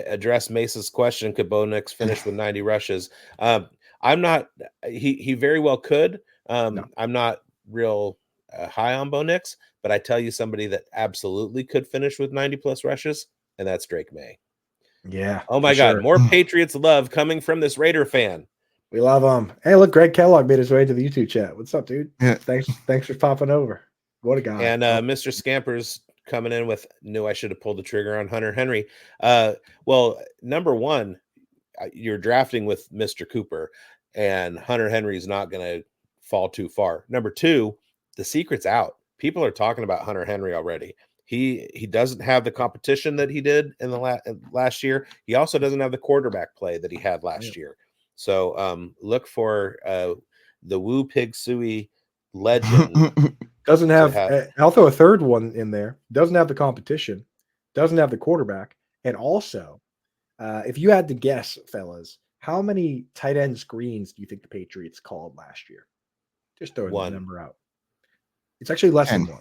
address Mace's question. Could Bo Nix finish with 90 rushes? I'm not, he very well could. No. I'm not real high on Bo Nix, but I tell you somebody that absolutely could finish with 90 plus rushes, and that's Drake May. Yeah. Oh my God. Sure. More Patriots love coming from this Raider fan. We love them. Hey, look, Greg Kellogg made his way to the YouTube chat. What's up, dude? Yeah. Thanks for popping over. What a guy. And Mr. Scampers coming in with, knew I should have pulled the trigger on Hunter Henry. Well, number one, you're drafting with Mr. Cooper, and Hunter Henry's not going to fall too far. Number two, the secret's out. People are talking about Hunter Henry already. He doesn't have the competition that he did in the last year. He also doesn't have the quarterback play that he had last year. So look for the Woo Pig Suey legend. Doesn't have I'll throw a third one in there. Doesn't have the competition. Doesn't have the quarterback. And also, if you had to guess, fellas, how many tight end screens do you think the Patriots called last year? Just throw the number out. It's actually less than one.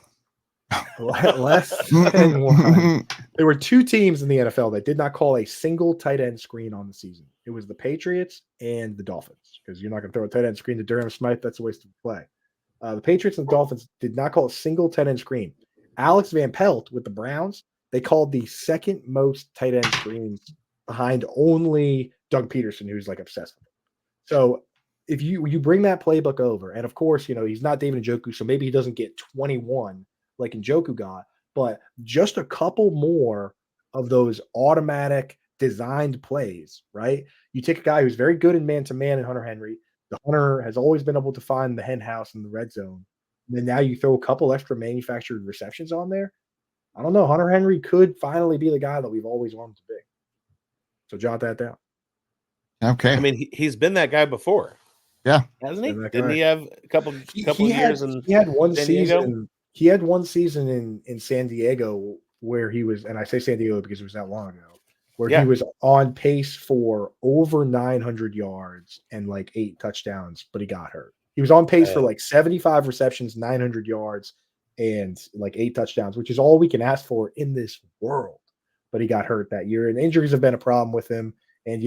Less than one. There were 2 teams in the NFL that did not call a single tight end screen on the season. It was the Patriots and the Dolphins, because you're not going to throw a tight end screen to Durham Smythe. That's a waste of play. The Patriots and the Dolphins did not call a single tight end screen. Alex Van Pelt with the Browns, they called the second most tight end screens behind only Doug Peterson, who's like obsessed with it. So if you bring that playbook over, and of course, he's not David Njoku, so maybe he doesn't get 21 like Njoku got, but just a couple more of those automatic designed plays, right? You take a guy who's very good in man-to-man in Hunter Henry. The Hunter has always been able to find the hen house in the red zone. And then now you throw a couple extra manufactured receptions on there. I don't know. Hunter Henry could finally be the guy that we've always wanted to be. So jot that down. Okay. I mean, he's been that guy before. Yeah. Hasn't he? Didn't he have a couple years in he had one San season. Diego? He had one season in San Diego where he was, and I say San Diego because it was that long ago, where he was on pace for over 900 yards and like 8 touchdowns, but he got hurt. He was on pace for like 75 receptions, 900 yards, and like 8 touchdowns, which is all we can ask for in this world. But he got hurt that year, and injuries have been a problem with him. And,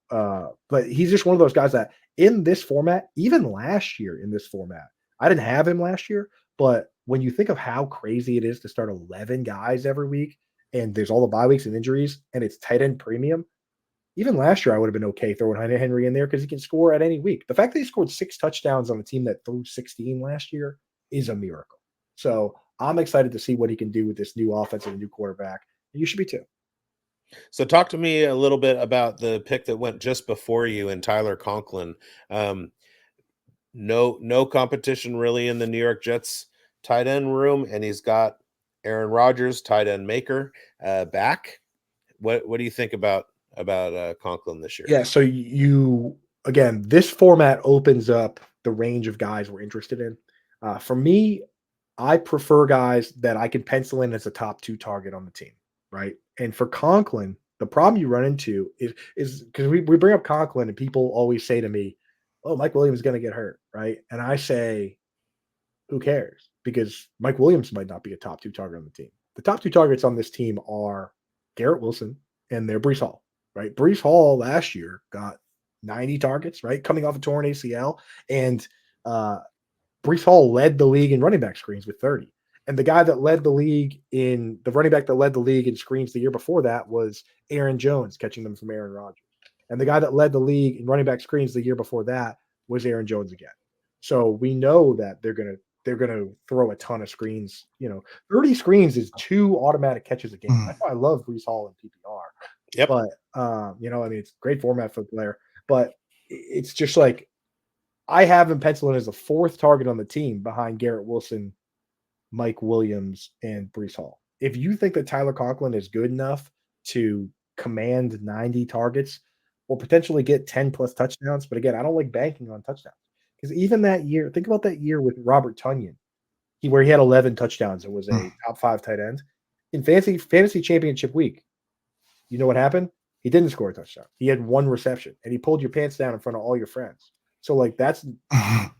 but he's just one of those guys that in this format, even last year in this format, I didn't have him last year, but when you think of how crazy it is to start 11 guys every week, and there's all the bye weeks and injuries, and it's tight end premium, even last year I would have been okay throwing Henry in there because he can score at any week. The fact that he scored 6 touchdowns on a team that threw 16 last year is a miracle. So I'm excited to see what he can do with this new offense and a new quarterback. And you should be too. So talk to me a little bit about the pick that went just before you and Tyler Conklin. No competition really in the New York Jets tight end room, and he's got Aaron Rodgers, tight end maker, back. What do you think about Conklin this year? Yeah, so again, this format opens up the range of guys we're interested in. For me, I prefer guys that I can pencil in as a top 2 target on the team, right? And for Conklin, the problem you run into is because we bring up Conklin and people always say to me, "Oh, Mike Williams is going to get hurt," right? And I say, who cares? Because Mike Williams might not be a top 2 target on the team. The top 2 targets on this team are Garrett Wilson and they're Breece Hall, right? Breece Hall last year got 90 targets, right? Coming off a torn ACL. And Breece Hall led the league in running back screens with 30. And the running back that led the league in screens the year before that was Aaron Jones, catching them from Aaron Rodgers. And the guy that led the league in running back screens the year before that was Aaron Jones again. So we know that they're gonna throw a ton of screens. 30 screens is 2 automatic catches a game. That's why I love Breece Hall in PPR. Yep. But it's a great format for the player. But it's just like I have him penciled as a 4th target on the team behind Garrett Wilson, Mike Williams, and Breece Hall. If you think that Tyler Conklin is good enough to command 90 targets or potentially get 10 plus touchdowns, but again, I don't like banking on touchdowns because even that year, think about that year with Robert Tonyan, where he had 11 touchdowns and was a top 5 tight end in fantasy championship week. You know what happened? He didn't score a touchdown. He had 1 reception, and he pulled your pants down in front of all your friends. So like that's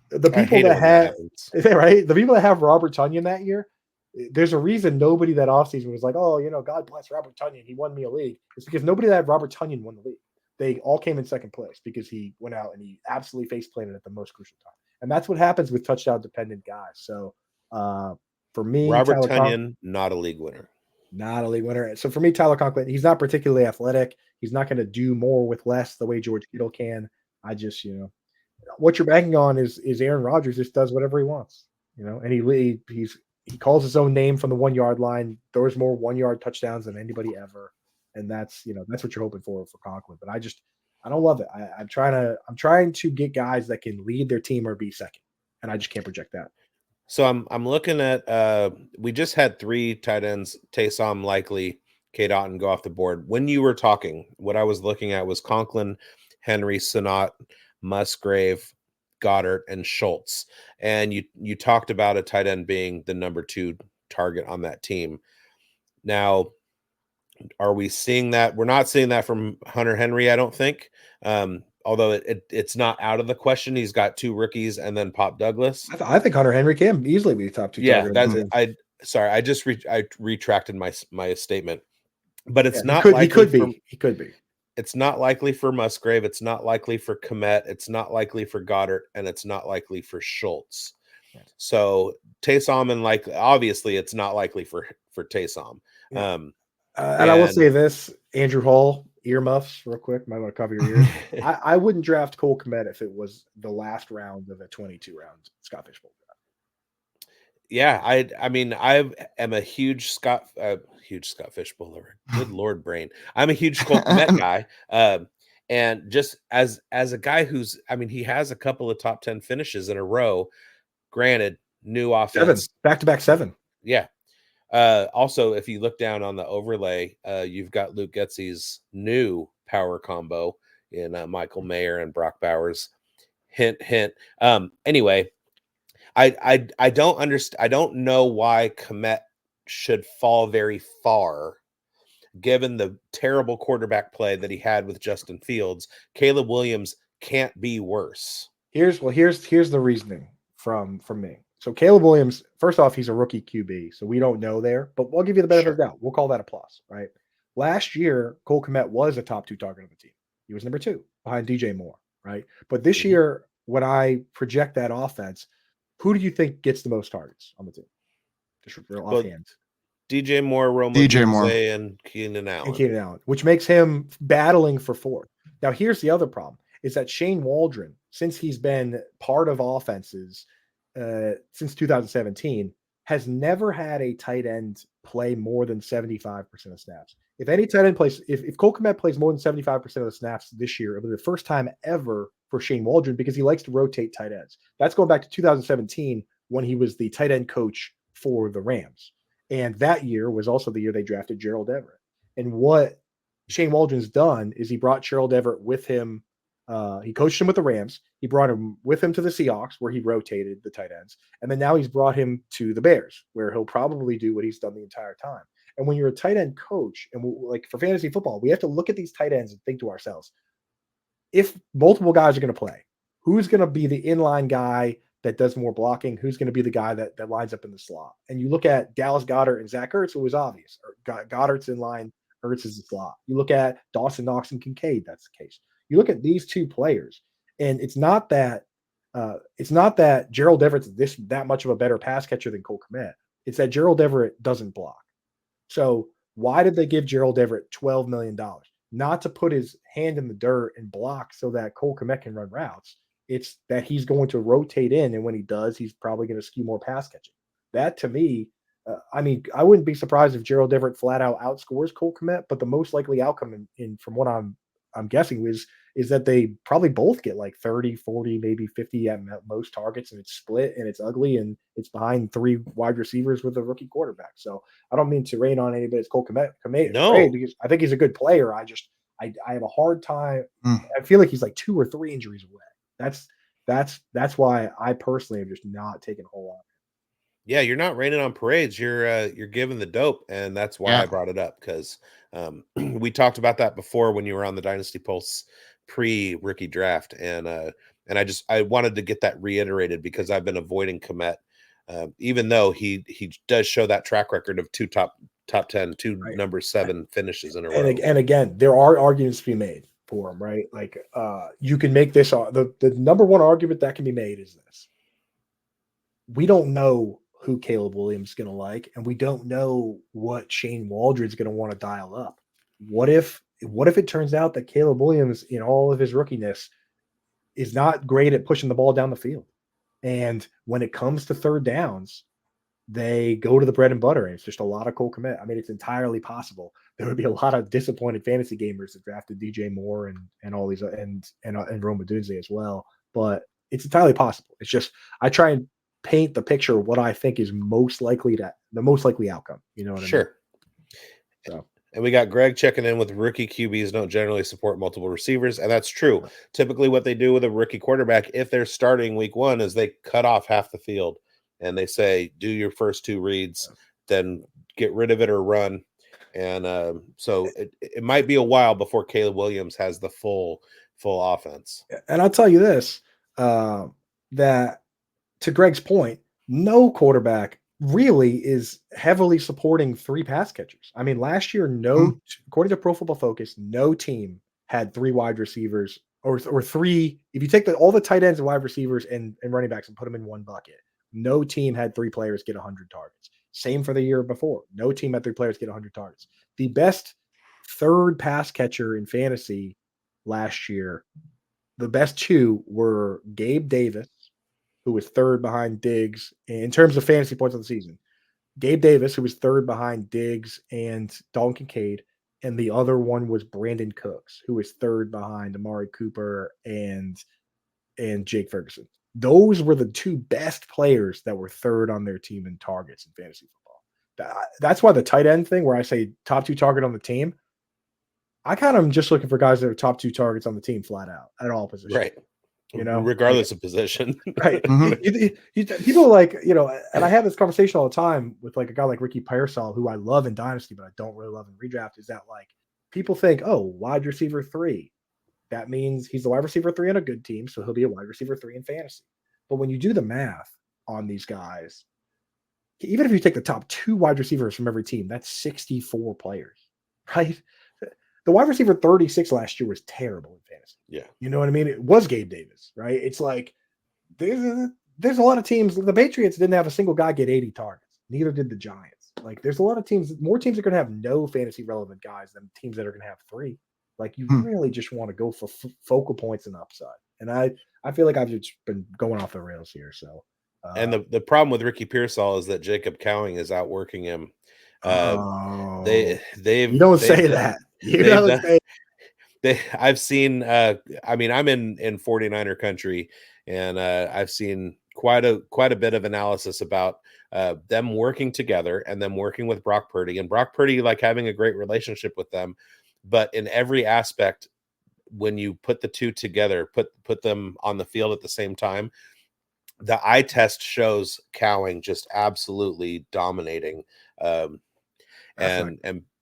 the people that have right. The people that have Robert Tonyan that year. There's a reason nobody that offseason was like, oh, God bless Robert Tonyan. He won me a league. It's because nobody that had Robert Tonyan won the league. They all came in second place because he went out and he absolutely face planted at the most crucial time. And that's what happens with touchdown dependent guys. So for me, Robert Tonyan, not a league winner. Not a league winner. So for me, Tyler Conklin, he's not particularly athletic. He's not going to do more with less the way George Kittle can. I just, what you're banking on is Aaron Rodgers just does whatever he wants, and he calls his own name from the 1-yard line, throws more 1-yard touchdowns than anybody ever. And that's what you're hoping for Conklin. But I don't love it. I'm trying to get guys that can lead their team or be second. And I just can't project that. So I'm looking at we just had 3 tight ends, Taysom, Likely, Cade Otton go off the board. When you were talking, what I was looking at was Conklin, Henry, Sonat, Musgrave, Goddard, and Schultz. And you talked about a tight end being the number 2 target on that team. Now, are we seeing that? We're not seeing that from Hunter Henry, I don't think. Although it's not out of the question. He's got 2 rookies and then Pop Douglas. I think Hunter Henry can easily be the top 2 target. Sorry, I retracted my statement. But it's Yeah, not he likely could be. It's not likely for Musgrave. It's not likely for Komet. It's not likely for Goddard, and it's not likely for Schultz. Yeah. So Taysom and obviously it's not likely for Taysom. Yeah. And I will say this, Andrew Hall, earmuffs, real quick. Might want to cover your ears. I wouldn't draft Cole Kmet if it was the last round of a 22 round Scott Fishbowl draft. Yeah, I mean, I am a huge Scott Fishbowl. Good Lord, brain. I'm a huge Cole Kmet guy. And just as a guy who's, I mean, he has a couple of top 10 finishes in a row. Granted, new offense. 7, back-to-back 7. Yeah. Also, if you look down on the overlay, you've got Luke Getsy's new power combo in Michael Mayer and Brock Bowers. Hint, hint. Anyway, I don't understand. I don't know why Komet should fall very far, given the terrible quarterback play that he had with Justin Fields. Caleb Williams can't be worse. Here's the reasoning from me. So Caleb Williams, first off, he's a rookie QB, so we don't know there, but we'll give you the benefit of the doubt. We'll call that a plus, right? Last year, Cole Kmet was a top 2 target of the team. He was number 2 behind DJ Moore, right? But this year, when I project that offense, who do you think gets the most targets on the team? Just real offhand. DJ Moore, and Keenan Allen. Which makes him battling for 4th. Now, here's the other problem, is that Shane Waldron, since he's been part of offenses since 2017, has never had a tight end play more than 75% of snaps. If any tight end plays, if Cole Kmet plays more than 75% of the snaps this year, it'll be the first time ever for Shane Waldron, because he likes to rotate tight ends. That's going back to 2017 when he was the tight end coach for the Rams. And that year was also the year they drafted Gerald Everett. And what Shane Waldron's done is he brought Gerald Everett with him. He coached him with the Rams. He brought him with him to the Seahawks, where he rotated the tight ends. And then now he's brought him to the Bears, where he'll probably do what he's done the entire time. And when you're a tight end coach, and like for fantasy football, we have to look at these tight ends and think to ourselves, if multiple guys are going to play, who's going to be the inline guy that does more blocking? Who's going to be the guy that lines up in the slot? And you look at Dallas Goedert and Zach Ertz, it was obvious. Goddard's in line, Ertz is the slot. You look at Dawson Knox and Kincaid, that's the case. You look at these 2 players, and it's not that Gerald Everett's that much of a better pass catcher than Cole Kmet. It's that Gerald Everett doesn't block. So why did they give Gerald Everett $12 million? Not to put his hand in the dirt and block so that Cole Kmet can run routes. It's that he's going to rotate in, and when he does, he's probably going to skew more pass catching. That, to me, I mean, I wouldn't be surprised if Gerald Everett flat out outscores Cole Kmet, but the most likely outcome in from what I'm guessing is that they probably both get like 30, 40, maybe 50 at most targets, and it's split and it's ugly, and it's behind 3 wide receivers with a rookie quarterback. So I don't mean to rain on anybody. It's Cole Kmet. No, because I think he's a good player. I have a hard time. I feel like he's like 2 or 3 injuries away. That's why I personally am just not taking a whole lot. Yeah, you're not raining on parades. You're giving the dope, and that's why I brought it up, because we talked about that before when you were on the Dynasty Pulse pre-rookie draft, and I wanted to get that reiterated, because I've been avoiding Komet, even though he does show that track record of 2 top 10, 2 number 7 finishes in a row. And again, there are arguments to be made for him, right? Like you can make this the number one argument that can be made is this: we don't know who Caleb Williams is going to like, and we don't know what Shane Waldron's going to want to dial up. What if it turns out that Caleb Williams, in all of his rookiness, is not great at pushing the ball down the field, and when it comes to 3rd downs, they go to the bread and butter, and it's just a lot of Cole Kmet. I mean, it's entirely possible there would be a lot of disappointed fantasy gamers that drafted DJ Moore and all these and Rome Odunze as well, but it's entirely possible. It's just I try and paint the picture of what I think is the most likely outcome. You know what I mean? Sure. So. And we got Greg checking in with rookie QBs don't generally support multiple receivers, and that's true. Yeah. Typically what they do with a rookie quarterback, if they're starting week 1, is they cut off half the field, and they say, do your first 2 reads, then get rid of it or run. And so it might be a while before Caleb Williams has the full offense. And I'll tell you this, that to Greg's point, no quarterback really is heavily supporting 3 pass catchers. I mean, last year, according to Pro Football Focus, no team had 3 wide receivers or 3. If you take all the tight ends and wide receivers and running backs and put them in one bucket, no team had 3 players get 100 targets. Same for the year before. No team had 3 players get 100 targets. The best third pass catcher in fantasy last year, the best 2 were Gabe Davis, who was third behind Diggs in terms of fantasy points on the season. Gabe Davis, who was third behind Diggs and Dalton Kincaid, and the other one was Brandon Cooks, who was third behind Amari Cooper and Jake Ferguson. Those were the 2 best players that were third on their team in targets in fantasy football. That's why the tight end thing, where I say top 2 target on the team, I kind of am just looking for guys that are top 2 targets on the team flat out at all positions. Right. Regardless of position. Right. People like, and I have this conversation all the time with like a guy like Ricky Pearsall, who I love in Dynasty, but I don't really love in redraft, is that like people think, oh, wide receiver 3. That means he's the wide receiver 3 on a good team, so he'll be a wide receiver 3 in fantasy. But when you do the math on these guys, even if you take the top 2 wide receivers from every team, that's 64 players, right? The wide receiver 36 last year was terrible in fantasy. Yeah. You know what I mean? It was Gabe Davis, right? It's like there's a lot of teams. The Patriots didn't have a single guy get 80 targets. Neither did the Giants. Like there's a lot of teams, more teams are going to have no fantasy relevant guys than teams that are going to have 3. Like you really just want to go for focal points and upside. And I feel like I've just been going off the rails here. So, and the problem with Ricky Pearsall is that Jacob Cowing is outworking him. You don't say that. I've seen. I mean, I'm in 49er country, and I've seen quite a bit of analysis about them working together and them working with Brock Purdy, and Brock Purdy like having a great relationship with them. But in every aspect, when you put the 2 together, put them on the field at the same time, the eye test shows Cowing just absolutely dominating. And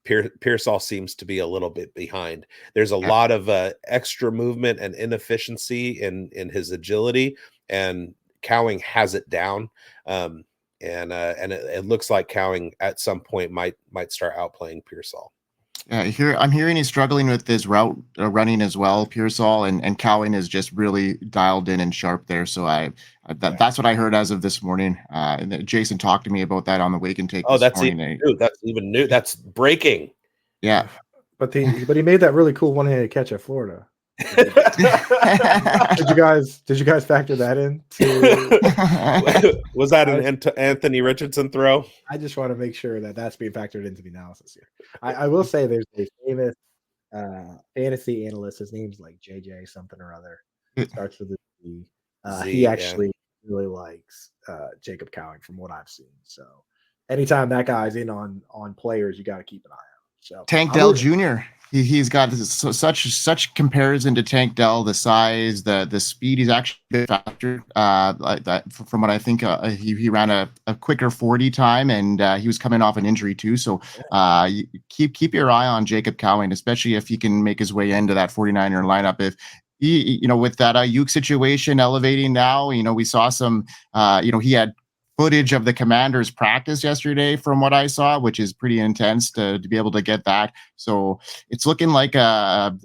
Pearsall seems to be a little bit behind. There's a lot of extra movement and inefficiency in his agility, and Cowing has it down. And it looks like Cowing at some point might start outplaying Pearsall. Yeah, I'm hearing he's struggling with his route running as well, Pearsall, and Cowan is just really dialed in and sharp there. So that's what I heard as of this morning. And Jason talked to me about that on the Wake and Take. Oh, that's even new. That's even new. That's breaking. Yeah, but he made that really cool one-handed catch at Florida. Did you guys factor that in? Was that an Anthony Richardson throw? I just want to make sure that that's being factored into the analysis here. I will say there's a famous fantasy analyst. His name's like JJ something or other. It starts with a Z. He actually really likes Jacob Cowing from what I've seen. So anytime that guy's in on players, you got to keep an eye out. So Tank Dell Jr. He's got such comparison to Tank Dell, the size, the speed. He's actually a bit faster. Like that, from what I think, he ran a quicker 40 time, and he was coming off an injury too. So keep your eye on Jacob Cowing, especially if he can make his way into that 49er lineup. If he, with that Ayuk situation elevating now, we saw some, he had footage of the Commanders practice yesterday from what I saw, which is pretty intense to be able to get that. So it's looking like a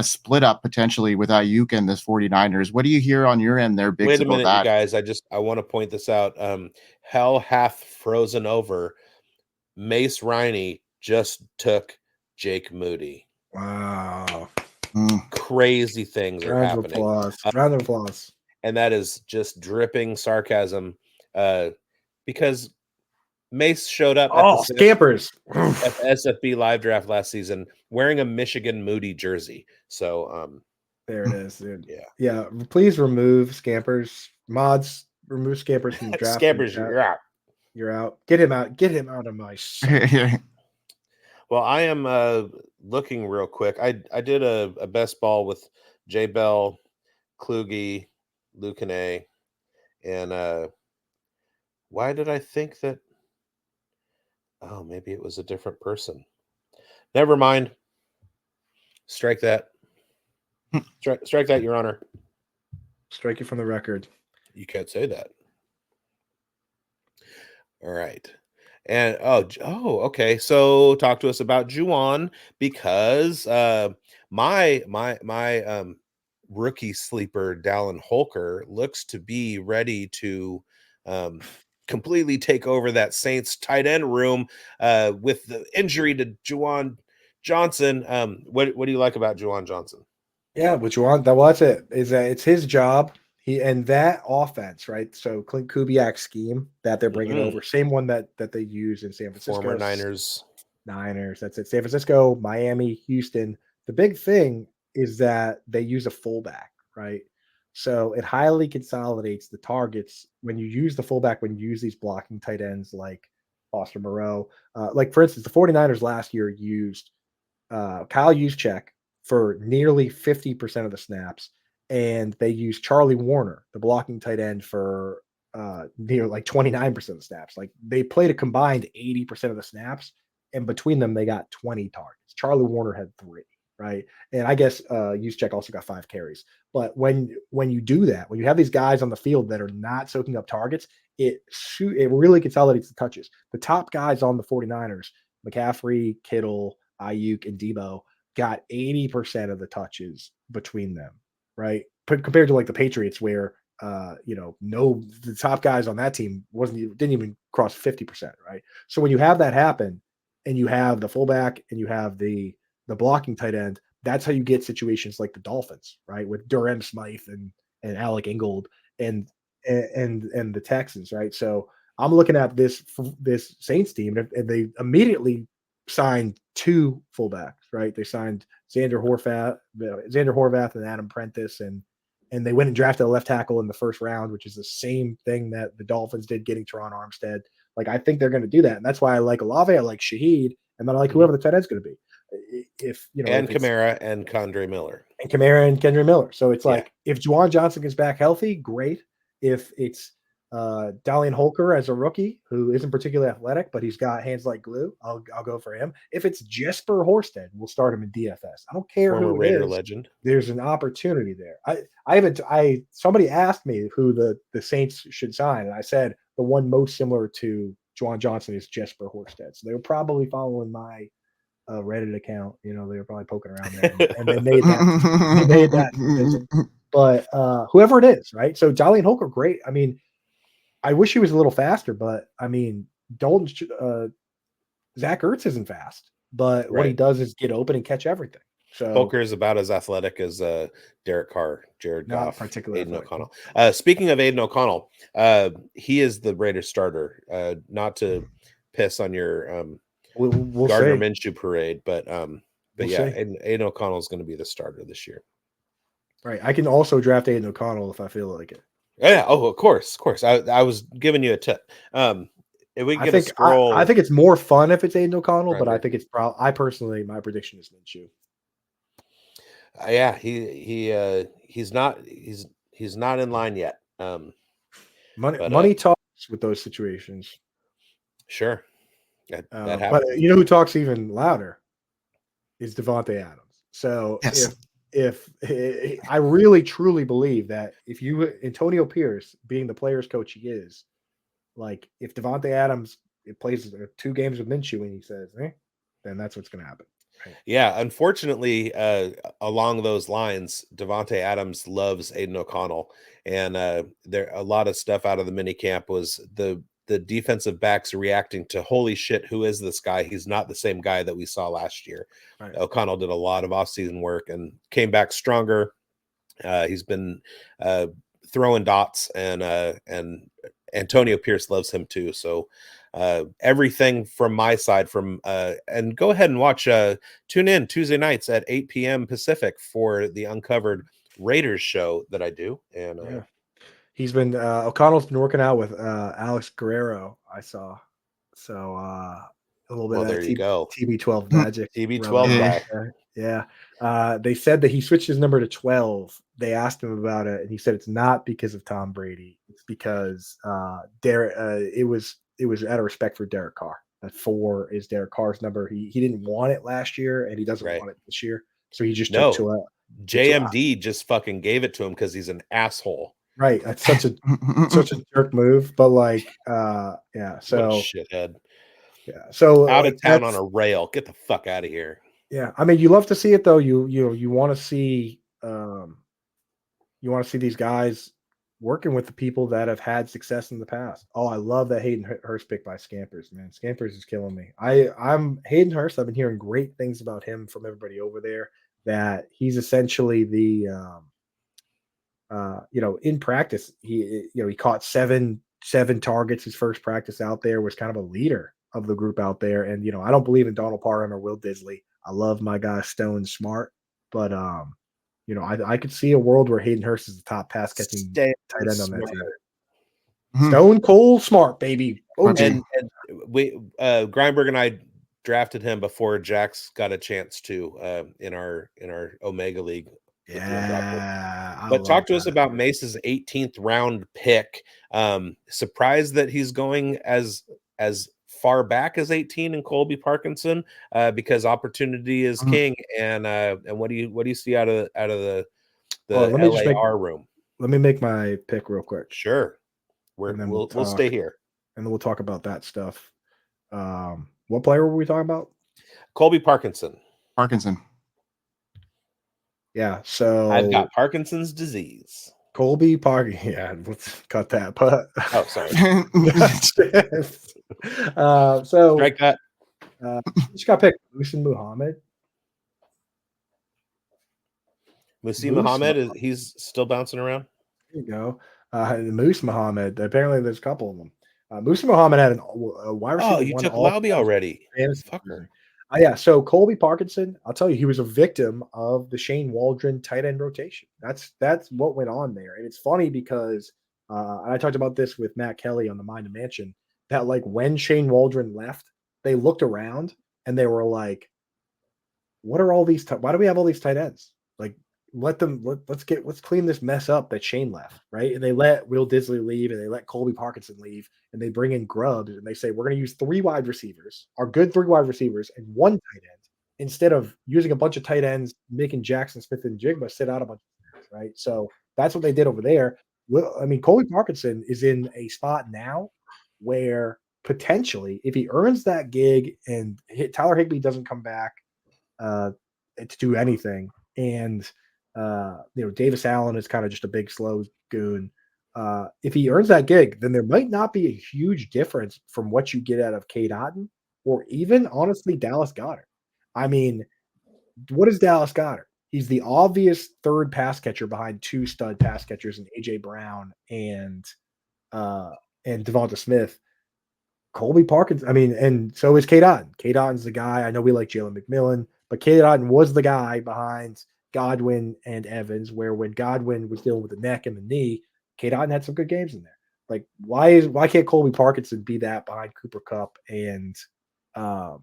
split up potentially with Ayuk and the 49ers. What do you hear on your end there, Biggs? Wait a minute, you guys. I want to point this out. Hell hath frozen over. Mace Riney just took Jake Moody. Wow. Crazy things are happening. Round of applause. And that is just dripping sarcasm. Because Mace showed up at scampers at the SFB live draft last season wearing a Michigan Moody jersey. So there it is, dude. Yeah. Please remove Scampers. Mods, remove Scampers from the draft. Scampers, you're out. You're out. Get him out. Get him out of my sight. Well, I am looking real quick. I did a best ball with J Bell, Kluge, Lucane, and why did I think that? Oh, maybe it was a different person. Never mind. Strike that. Strike that, Your Honor. Strike it from the record. You can't say that. All right. And okay. So talk to us about Juwan, because my rookie sleeper Dallin Holker looks to be ready to um completely take over that Saints tight end room with the injury to Juwan Johnson. What do you like about Juwan Johnson? Yeah, what you want, that was it. Is that it's his job. He and that offense, right? So Clint Kubiak's scheme that they're bringing over, same one that they use in San Francisco. Former Niners. That's it. San Francisco, Miami, Houston. The big thing is that they use a fullback, right? So it highly consolidates the targets when you use the fullback, when you use these blocking tight ends like Foster Moreau. Like, for instance, the 49ers last year used Kyle Juszczyk for nearly 50% of the snaps, and they used Charlie Warner, the blocking tight end, for near like 29% of the snaps. Like, they played a combined 80% of the snaps, and between them, they got 20 targets. Charlie Warner had 3, right? And I guess Juszczyk also got 5 carries. But when you do that, when you have these guys on the field that are not soaking up targets, it really consolidates the touches. The top guys on the 49ers, McCaffrey, Kittle, Ayuk, and Debo, got 80% of the touches between them, right? Compared to like the Patriots, where the top guys on that team didn't even cross 50%, right? So when you have that happen, and you have the fullback and you have the blocking tight end, that's how you get situations like the Dolphins, right? With Durham Smythe and Alec Ingold and the Texans, right? So I'm looking at this Saints team, and they immediately signed 2 fullbacks, right? They signed Xander Horvath and Adam Prentice, and they went and drafted a left tackle in the first round, which is the same thing that the Dolphins did, getting Teron Armstead. Like, I think they're going to do that, and that's why I like Olave, I like Shaheed, and then I like whoever the tight end's going to be. And Kamara and Kendre Miller. So it's like, if Juwan Johnson gets back healthy, great. If it's Dalian Holker as a rookie who isn't particularly athletic, but he's got hands like glue, I'll go for him. If it's Jesper Horsted, we'll start him in DFS. I don't care Former who it Raider is. legend. There's an opportunity there. Somebody asked me who the Saints should sign, and I said the one most similar to Juwan Johnson is Jesper Horsted. So they were probably following my Reddit account. They were probably poking around there, and they made that decision. But whoever it is, right? So Dalian Holker, great. I mean, I wish he was a little faster, but I mean, Zach Ertz isn't fast, but what he does is get open and catch everything. So Holker is about as athletic as Derek Carr, Jared Goff, Aiden O'Connell. Speaking of Aiden O'Connell, he is the Raiders starter. Not to piss on your we'll Gardner see. Minshew parade, but Aiden O'Connell is going to be the starter this year. Right. I can also draft Aiden O'Connell if I feel like it. Yeah. Oh, of course. I was giving you a tip. If we can get a scroll, I think it's more fun if it's Aiden O'Connell, but I think it's my prediction is Minshew. Yeah, he's not in line yet. Money talks with those situations. Sure, that happens. But who talks even louder is Devontae Adams. So yes. if I really truly believe that if Antonio Pierce, being the player's coach he is, like, if Devontae Adams plays 2 games with Minshew and he says, then that's what's going to happen. Right? Yeah, unfortunately, along those lines, Devontae Adams loves Aiden O'Connell, and there a lot of stuff out of the mini camp was the defensive backs reacting to, holy shit, who is this guy? He's not the same guy that we saw last year. Right. O'Connell did a lot of offseason work and came back stronger. He's been throwing dots, and Antonio Pierce loves him too. So everything from my side, and go ahead and watch, tune in Tuesday nights at 8 p.m. Pacific for the Uncovered Raiders show that I do. And he's been O'Connell's been working out with Alex Guerrero, I saw. So a little bit of there you go. TB12 magic. TB12 guy. Yeah. They said that he switched his number to 12. They asked him about it, and he said it's not because of Tom Brady. It's because it was out of respect for Derek Carr. That 4 is Derek Carr's number. He didn't want it last year, and he doesn't want it this year. So he just took 12. JMD just fucking gave it to him because he's an asshole. Right. That's such a jerk move. But like, yeah. What a So shithead. yeah. So Out like of town on that's a rail. Get the fuck out of here. yeah. I mean, you love to see it though. You want to see these guys working with the people that have had success in the past. Oh, I love that Hayden Hurst pick by Scampers, man. Scampers is killing me. I'm Hayden Hurst. I've been hearing great things about him from everybody over there. That he's essentially the in practice, he caught seven targets his first practice out there, was kind of a leader of the group out there. And I don't believe in Donald Parham or Will Disley. I love my guy Stone Smart, but I could see a world where Hayden Hurst is the top pass catching Stay tight end on that smart. team. Stone Cold Smart, baby. OG. And we Greinberg and I drafted him before Jax got a chance to in our Omega League. Yeah. But talk to us about Mace's 18th round pick. Surprised that he's going as far back as 18 and Colby Parkinson, because opportunity is king. And what do you see out of the LAR room? Let me make my pick real quick. Sure. We'll stay here. And then we'll talk about that stuff. What player were we talking about? Colby Parkinson. Yeah, so I've got Parkinson's disease. Colby Parkinson. Yeah, let's cut that. But oh, sorry. So strike that. Just got picked. Musin Muhammad. Muhammad, he's still bouncing around. There you go. Moose Muhammad. Apparently, there's a couple of them. Musa Muhammad had a wide receiver. Oh, you took Lauby already. Fucker. Yeah, so Colby Parkinson, I'll tell you, he was a victim of the Shane Waldron tight end rotation. That's what went on there. And it's funny because I talked about this with Matt Kelly on the Mind of Mansion, that like when Shane Waldron left, they looked around and they were like, what are all these why do we have all these tight ends? Like let's clean this mess up that Shane left, right? And they let Will Disley leave and they let Colby Parkinson leave and they bring in Grubbs and they say we're going to use 3 wide receivers, our good 3 wide receivers, and 1 tight end instead of using a bunch of tight ends, making Jackson Smith and Jigba sit out a bunch of times, right? So that's what they did over there. Well, I mean, Colby Parkinson is in a spot now where potentially, if he earns that gig and Tyler Higbee doesn't come back to do anything, and Davis Allen is kind of just a big slow goon. If he earns that gig, then there might not be a huge difference from what you get out of Cade Otton or even honestly Dallas Goedert. I mean, what is Dallas Goedert? He's the obvious third pass catcher behind 2 stud pass catchers in AJ Brown and Devonta Smith. Colby Parkinson, I mean, and so is Cade Otton. Cade Otton's the guy. I know we like Jalen McMillan, but Cade Otton was the guy behind Godwin and Evans, where when Godwin was dealing with the neck and the knee, Cade Otton had some good games in there. Like, why can't Colby Parkinson be that behind Cooper Kupp and Puka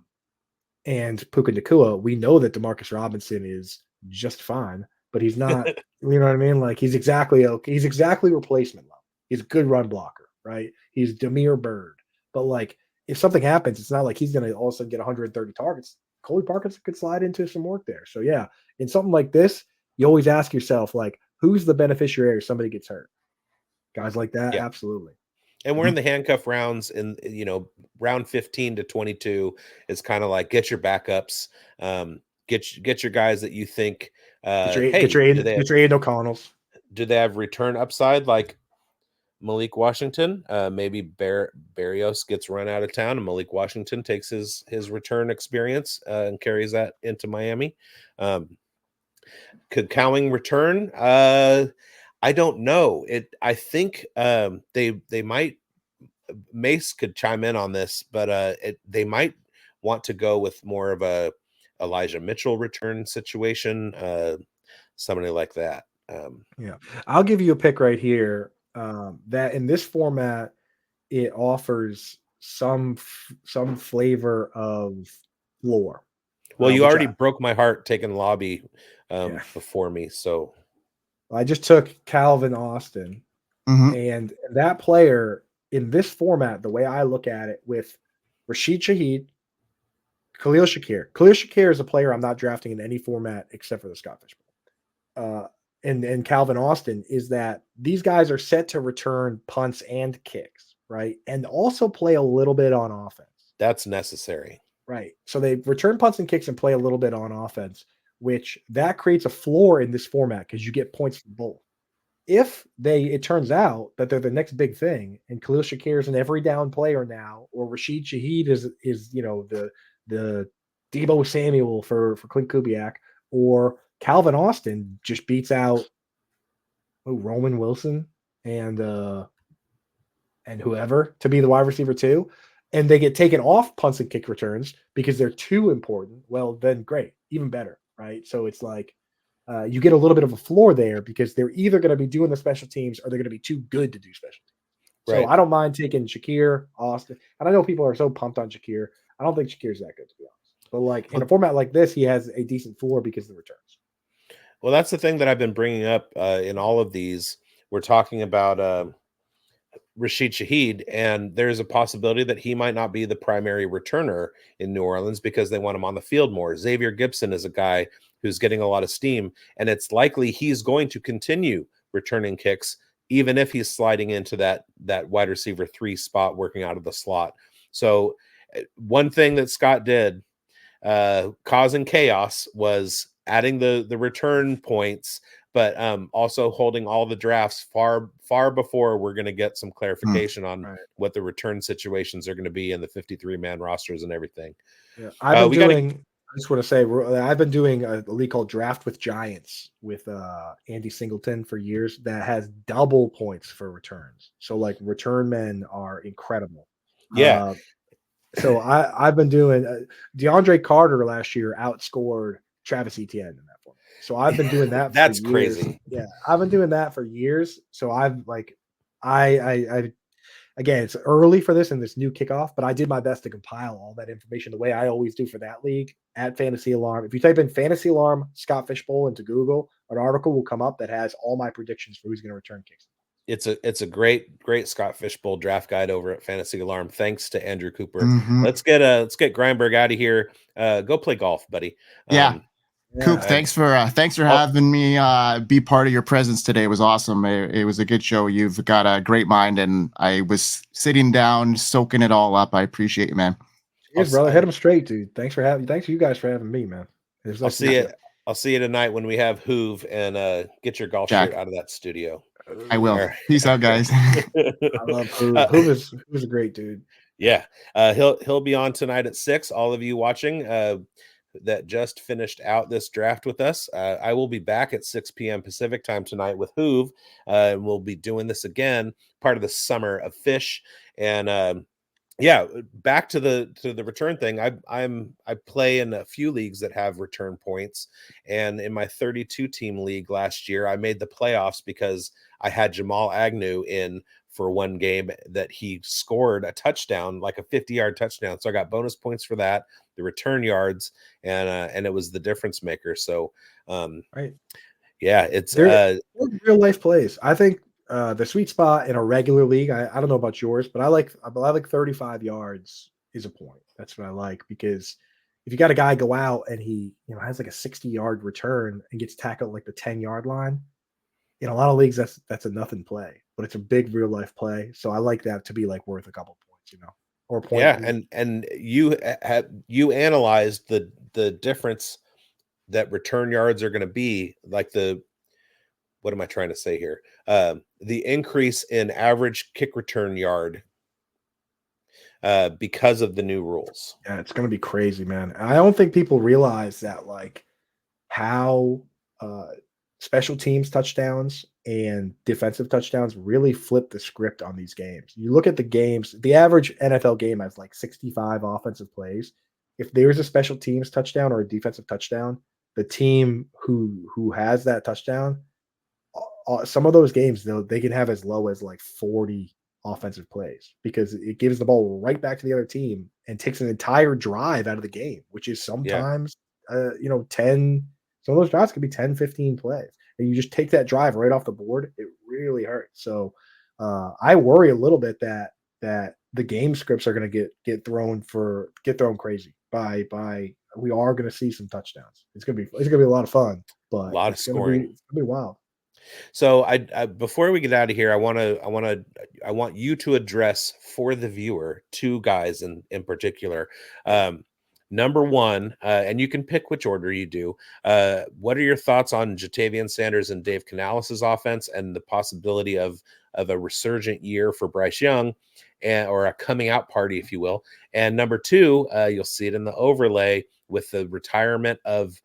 Nacua? We know that Demarcus Robinson is just fine, but he's not. You know what I mean? Like he's exactly replacement level. He's a good run blocker, right? He's Demir Bird, but like if something happens, it's not like he's going to all of a sudden get 130 targets. Colby Parkinson could slide into some work there. So yeah, in something like this, you always ask yourself, like, who's the beneficiary if somebody gets hurt? Guys like that, yeah. Absolutely. And we're in the handcuff rounds, and round 15 to 22 is kind of like get your backups, get your guys that you think get your Aiden O'Connells. Do they have return upside like Malik Washington? Maybe Barrios gets run out of town and Malik Washington takes his return experience and carries that into Miami. Could Cowing return? I don't know. I think they might. Mace could chime in on this, but they might want to go with more of a Elijah Mitchell return situation, somebody like that. Yeah, I'll give you a pick right here. That in this format, it offers some flavor of lore. Well, you already broke my heart taking Lobby before me, so I just took Calvin Austin, and that player in this format, the way I look at it, with Rashid Shaheed, Khalil Shakir. Khalil Shakir is a player I'm not drafting in any format except for the Scott Fishbowl. and Calvin Austin is that these guys are set to return punts and kicks, right? And also play a little bit on offense. That's necessary. Right. So they return punts and kicks and play a little bit on offense, which that creates a floor in this format because you get points for both. If it turns out that they're the next big thing, and Khalil Shakir is an every down player now, or Rashid Shaheed is the Debo Samuel for Clint Kubiak, or Calvin Austin just beats out Roman Wilson and whoever to be the wide receiver too, and they get taken off punts and kick returns because they're too important, well, then great, even better, right? So it's like you get a little bit of a floor there because they're either going to be doing the special teams or they're going to be too good to do special teams. Right. So I don't mind taking Shakir, Austin, and I know people are so pumped on Shakir. I don't think Shakir's that good, to be honest. But like in a format like this, he has a decent floor because of the returns. Well, that's the thing that I've been bringing up in all of these. We're talking about Rashid Shaheed, and there's a possibility that he might not be the primary returner in New Orleans because they want him on the field more. Xavier Gibson is a guy who's getting a lot of steam, and it's likely he's going to continue returning kicks, even if he's sliding into that wide receiver 3 spot, working out of the slot. So one thing that Scott did, causing chaos, was adding the return points, but also holding all the drafts far before we're going to get some clarification on what the return situations are going to be in the 53-man rosters and everything. Yeah, I just want to say, I've been doing a league called Draft with Giants with Andy Singleton for years that has double points for returns. So like return men are incredible. Yeah. So I've been doing DeAndre Carter last year outscored Travis Etienne in that format. So I've been doing that. That's for years. crazy. Yeah, I've been doing that for years. So I've like, I again, it's early for this and this new kickoff, but I did my best to compile all that information the way I always do for that league at Fantasy Alarm. If you type in Fantasy Alarm Scott Fishbowl into Google, an article will come up that has all my predictions for who's going to return kicks. It's a great Scott Fishbowl draft guide over at Fantasy Alarm. Thanks to Andrew Cooper. Mhm. Let's get Grindberg out of here. Go play golf, buddy. Coop, thanks for having me be part of your presence today. It was awesome. It was a good show. You've got a great mind, and I was sitting down soaking it all up. I appreciate you, man. Cheers, brother. Hit them straight, dude. Thanks you guys for having me, man. I'll see you tonight when we have Hoove, and get your golf shirt out of that studio. I will. Right. Peace out, guys. I love Hoove. Hoove is a great dude. Yeah. He'll be on tonight at 6. All of you watching that just finished out this draft with us. I will be back at 6 p.m. Pacific time tonight with Hoove. And we'll be doing this again, part of the Summer of Fish. And back to the return thing. I play in a few leagues that have return points, and in my 32 team league last year, I made the playoffs because I had Jamal Agnew in for one game that he scored a touchdown, like a 50-yard touchdown. So I got bonus points for that, the return yards, and it was the difference maker. So right, yeah, it's real life plays. I think the sweet spot in a regular league, I don't know about yours, but I like 35 yards is a point. That's what I like, because if you got a guy go out and he has like a 60-yard return and gets tackled like the 10-yard line, in a lot of leagues that's a nothing play, but it's a big real life play. So I like that to be like worth a couple points, or a point. Yeah, and you analyzed the difference that return yards are going to be, like what am I trying to say here? The increase in average kick return yard because of the new rules. Yeah, it's going to be crazy, man. I don't think people realize that, like, how special teams touchdowns and defensive touchdowns really flip the script on these games. You look at the games, the average NFL game has like 65 offensive plays. If there's a special teams touchdown or a defensive touchdown, the team who has that touchdown, some of those games they can have as low as like 40 offensive plays, because it gives the ball right back to the other team and takes an entire drive out of the game, which is sometimes 10. Some of those drives could be 10, 15 plays, and you just take that drive right off the board. It really hurts. So I worry a little bit that the game scripts are going to get thrown crazy by we are going to see some touchdowns. It's going to be a lot of fun, but a lot of scoring. It's going to be wild. So I before we get out of here, I want you to address for the viewer two guys in particular. Number one, and you can pick which order you do. What are your thoughts on Jatavian Sanders and Dave Canales' offense and the possibility of a resurgent year for Bryce Young, or a coming out party, if you will? And number two, you'll see it in the overlay with the retirement of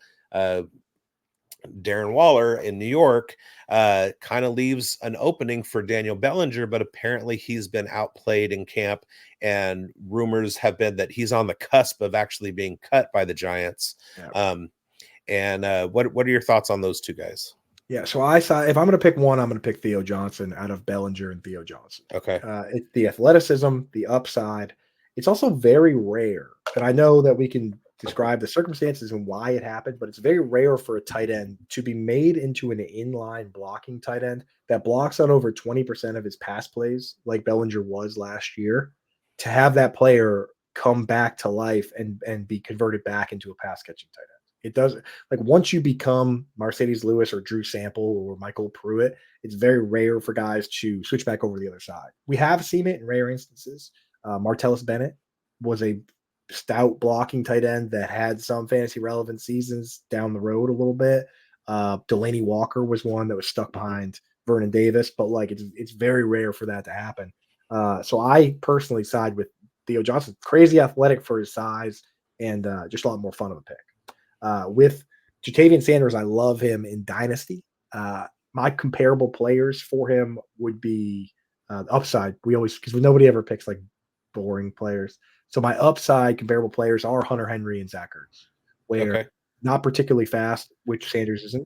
Darren Waller in New York, kind of leaves an opening for Daniel Bellinger, but apparently he's been outplayed in camp, and rumors have been that he's on the cusp of actually being cut by the Giants. Yeah. What are your thoughts on those two guys? Yeah, so if I'm going to pick one, I'm going to pick Theo Johnson out of Bellinger and Theo Johnson. Okay. It's the athleticism, the upside. It's also very rare, and I know that we can describe the circumstances and why it happened, but it's very rare for a tight end to be made into an inline blocking tight end that blocks on over 20% of his pass plays, like Bellinger was last year, to have that player come back to life and be converted back into a pass catching tight end. It does, like, once you become Mercedes Lewis or Drew Sample or Michael Pruitt, it's very rare for guys to switch back over the other side. We have seen it in rare instances. Martellus Bennett was a stout blocking tight end that had some fantasy relevant seasons down the road a little bit. Delaney Walker was one that was stuck behind Vernon Davis, but like it's very rare for that to happen. So I personally side with Theo Johnson. Crazy athletic for his size and just a lot more fun of a pick. With Jatavian Sanders, I love him in Dynasty. My comparable players for him would be upside. Because nobody ever picks like boring players. So my upside comparable players are Hunter Henry and Zach Ertz, where not particularly fast, which Sanders isn't,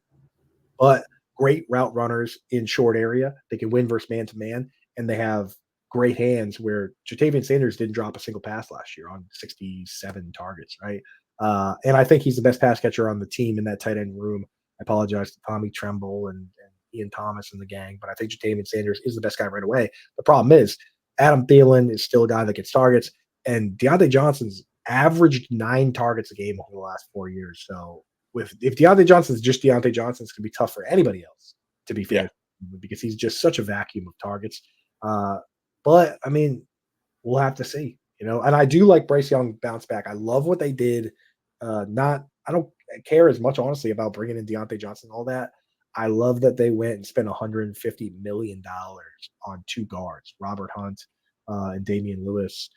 but great route runners in short area. They can win versus man-to-man, and they have great hands where Jatavian Sanders didn't drop a single pass last year on 67 targets, right? And I think he's the best pass catcher on the team in that tight end room. I apologize to Tommy Tremble and Ian Thomas and the gang, but I think Jatavian Sanders is the best guy right away. The problem is Adam Thielen is still a guy that gets targets, and Deontay Johnson's averaged 9 targets a game over the last 4 years. So if Deontay Johnson's just Deontay Johnson, it's going to be tough for anybody else to be fair, because he's just such a vacuum of targets. But I mean, we'll have to see, and I do like Bryce Young bounce back. I love what they did. I don't care as much, honestly, about bringing in Deontay Johnson and all that. I love that they went and spent $150 million on 2 guards, Robert Hunt and Damian Lewis.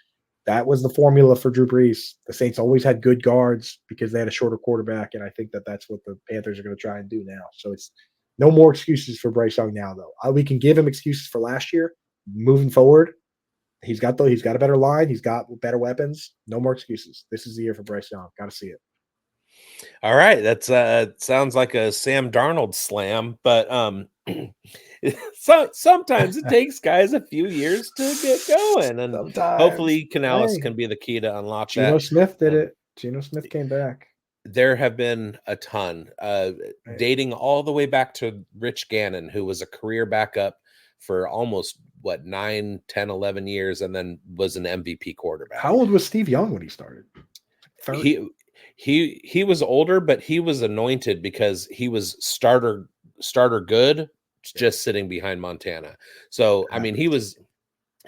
That was the formula for Drew Brees. The Saints always had good guards because they had a shorter quarterback, and I think that that's what the Panthers are going to try and do now. So it's no more excuses for Bryce Young now, though. We can give him excuses for last year. Moving forward, he's got a better line. He's got better weapons. No more excuses. This is the year for Bryce Young. Got to see it. All right, that's sounds like a Sam Darnold slam, but so sometimes it takes guys a few years to get going, and hopefully Canales can be the key to unlock that. Geno Smith did it. Geno Smith came back. There have been a ton, dating all the way back to Rich Gannon, who was a career backup for almost 9, 10, 11 years, and then was an MVP quarterback. How old was Steve Young when he started? 30? He was older, but he was anointed because he was starter good, just sitting behind Montana. So I mean, he was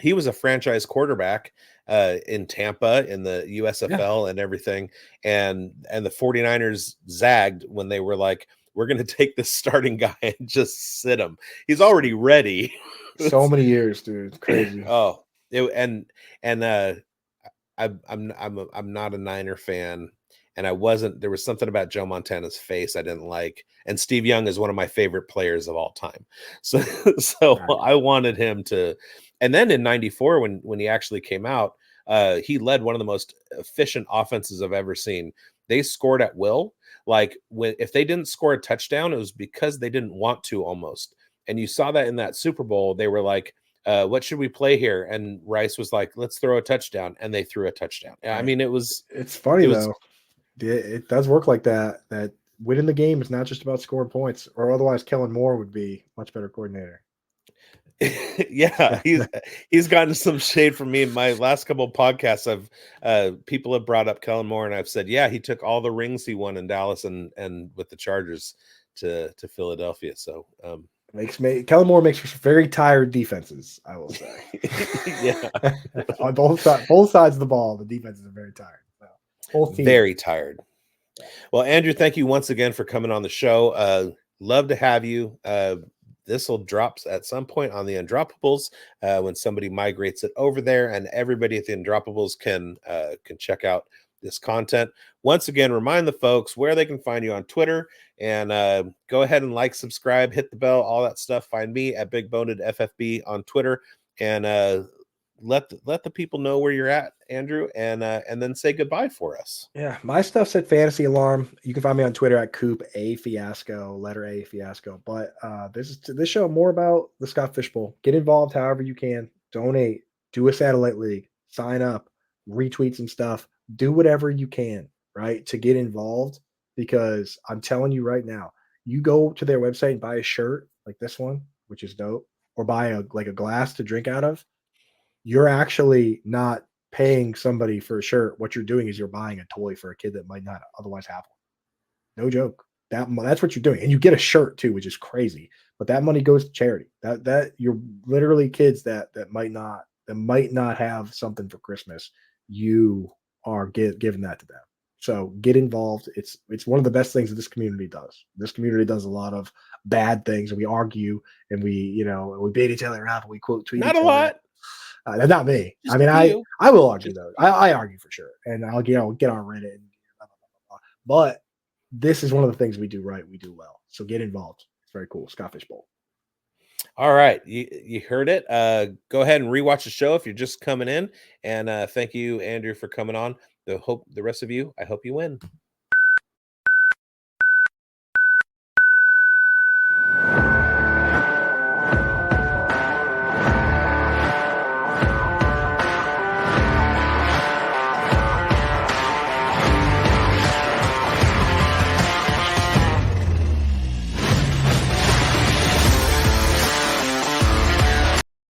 a franchise quarterback in Tampa in the USFL and everything, and the 49ers zagged when they were like, we're going to take this starting guy and just sit him. He's already ready. So many years, dude. It's crazy. I'm not a Niner fan. And there was something about Joe Montana's face I didn't like. And Steve Young is one of my favorite players of all time. So I wanted him to. And then in 94, when he actually came out, he led one of the most efficient offenses I've ever seen. They scored at will. Like if they didn't score a touchdown, it was because they didn't want to almost. And you saw that in that Super Bowl. They were like, what should we play here? And Rice was like, let's throw a touchdown. And they threw a touchdown. I mean, it's funny though. It does work like that. That winning the game is not just about scoring points, or otherwise Kellen Moore would be much better coordinator. Yeah, he's gotten some shade from me in my last couple of podcasts. People have brought up Kellen Moore, and I've said, yeah, he took all the rings he won in Dallas and with the Chargers to Philadelphia. So Kellen Moore makes for very tired defenses, I will say. Yeah. On both sides of the ball, the defenses are very tired. So, both teams. Very tired. Well, Andrew, thank you once again for coming on the show. Love to have you. This will drop at some point on the Undroppables when somebody migrates it over there, and everybody at the Undroppables can check out this content. Once again, remind the folks where they can find you on Twitter, and go ahead and like, subscribe, hit the bell, all that stuff. Find me at Big Boned FFB on Twitter, and let the people know where you're at, Andrew, and then say goodbye for us. Yeah, my stuff's at Fantasy Alarm. You can find me on Twitter at Koopa Fiasco, letter A Fiasco. But this show more about the Scott Fishbowl. Get involved however you can. Donate. Do a satellite league. Sign up. Retweet some stuff. Do whatever you can, right, to get involved. Because I'm telling you right now, you go to their website and buy a shirt like this one, which is dope, or buy a glass to drink out of. You're actually not paying somebody for a shirt. What you're doing is you're buying a toy for a kid that might not otherwise have one. No joke. That's what you're doing, and you get a shirt too, which is crazy. But that money goes to charity. That you're literally kids that might not have something for Christmas. You are giving that to them. So get involved. It's one of the best things that this community does. This community does a lot of bad things, and we argue and we beat each other up and we quote tweet. Not each a lot. Other. Not me. Just I mean, you. I will argue though. I argue for sure, and I'll get on Reddit. And blah, blah, blah, blah. But this is one of the things we do right. We do well. So get involved. It's very cool. Scott Fishbowl. All right, you heard it. Go ahead and rewatch the show if you're just coming in, and thank you, Andrew, for coming on. The rest of you, I hope you win.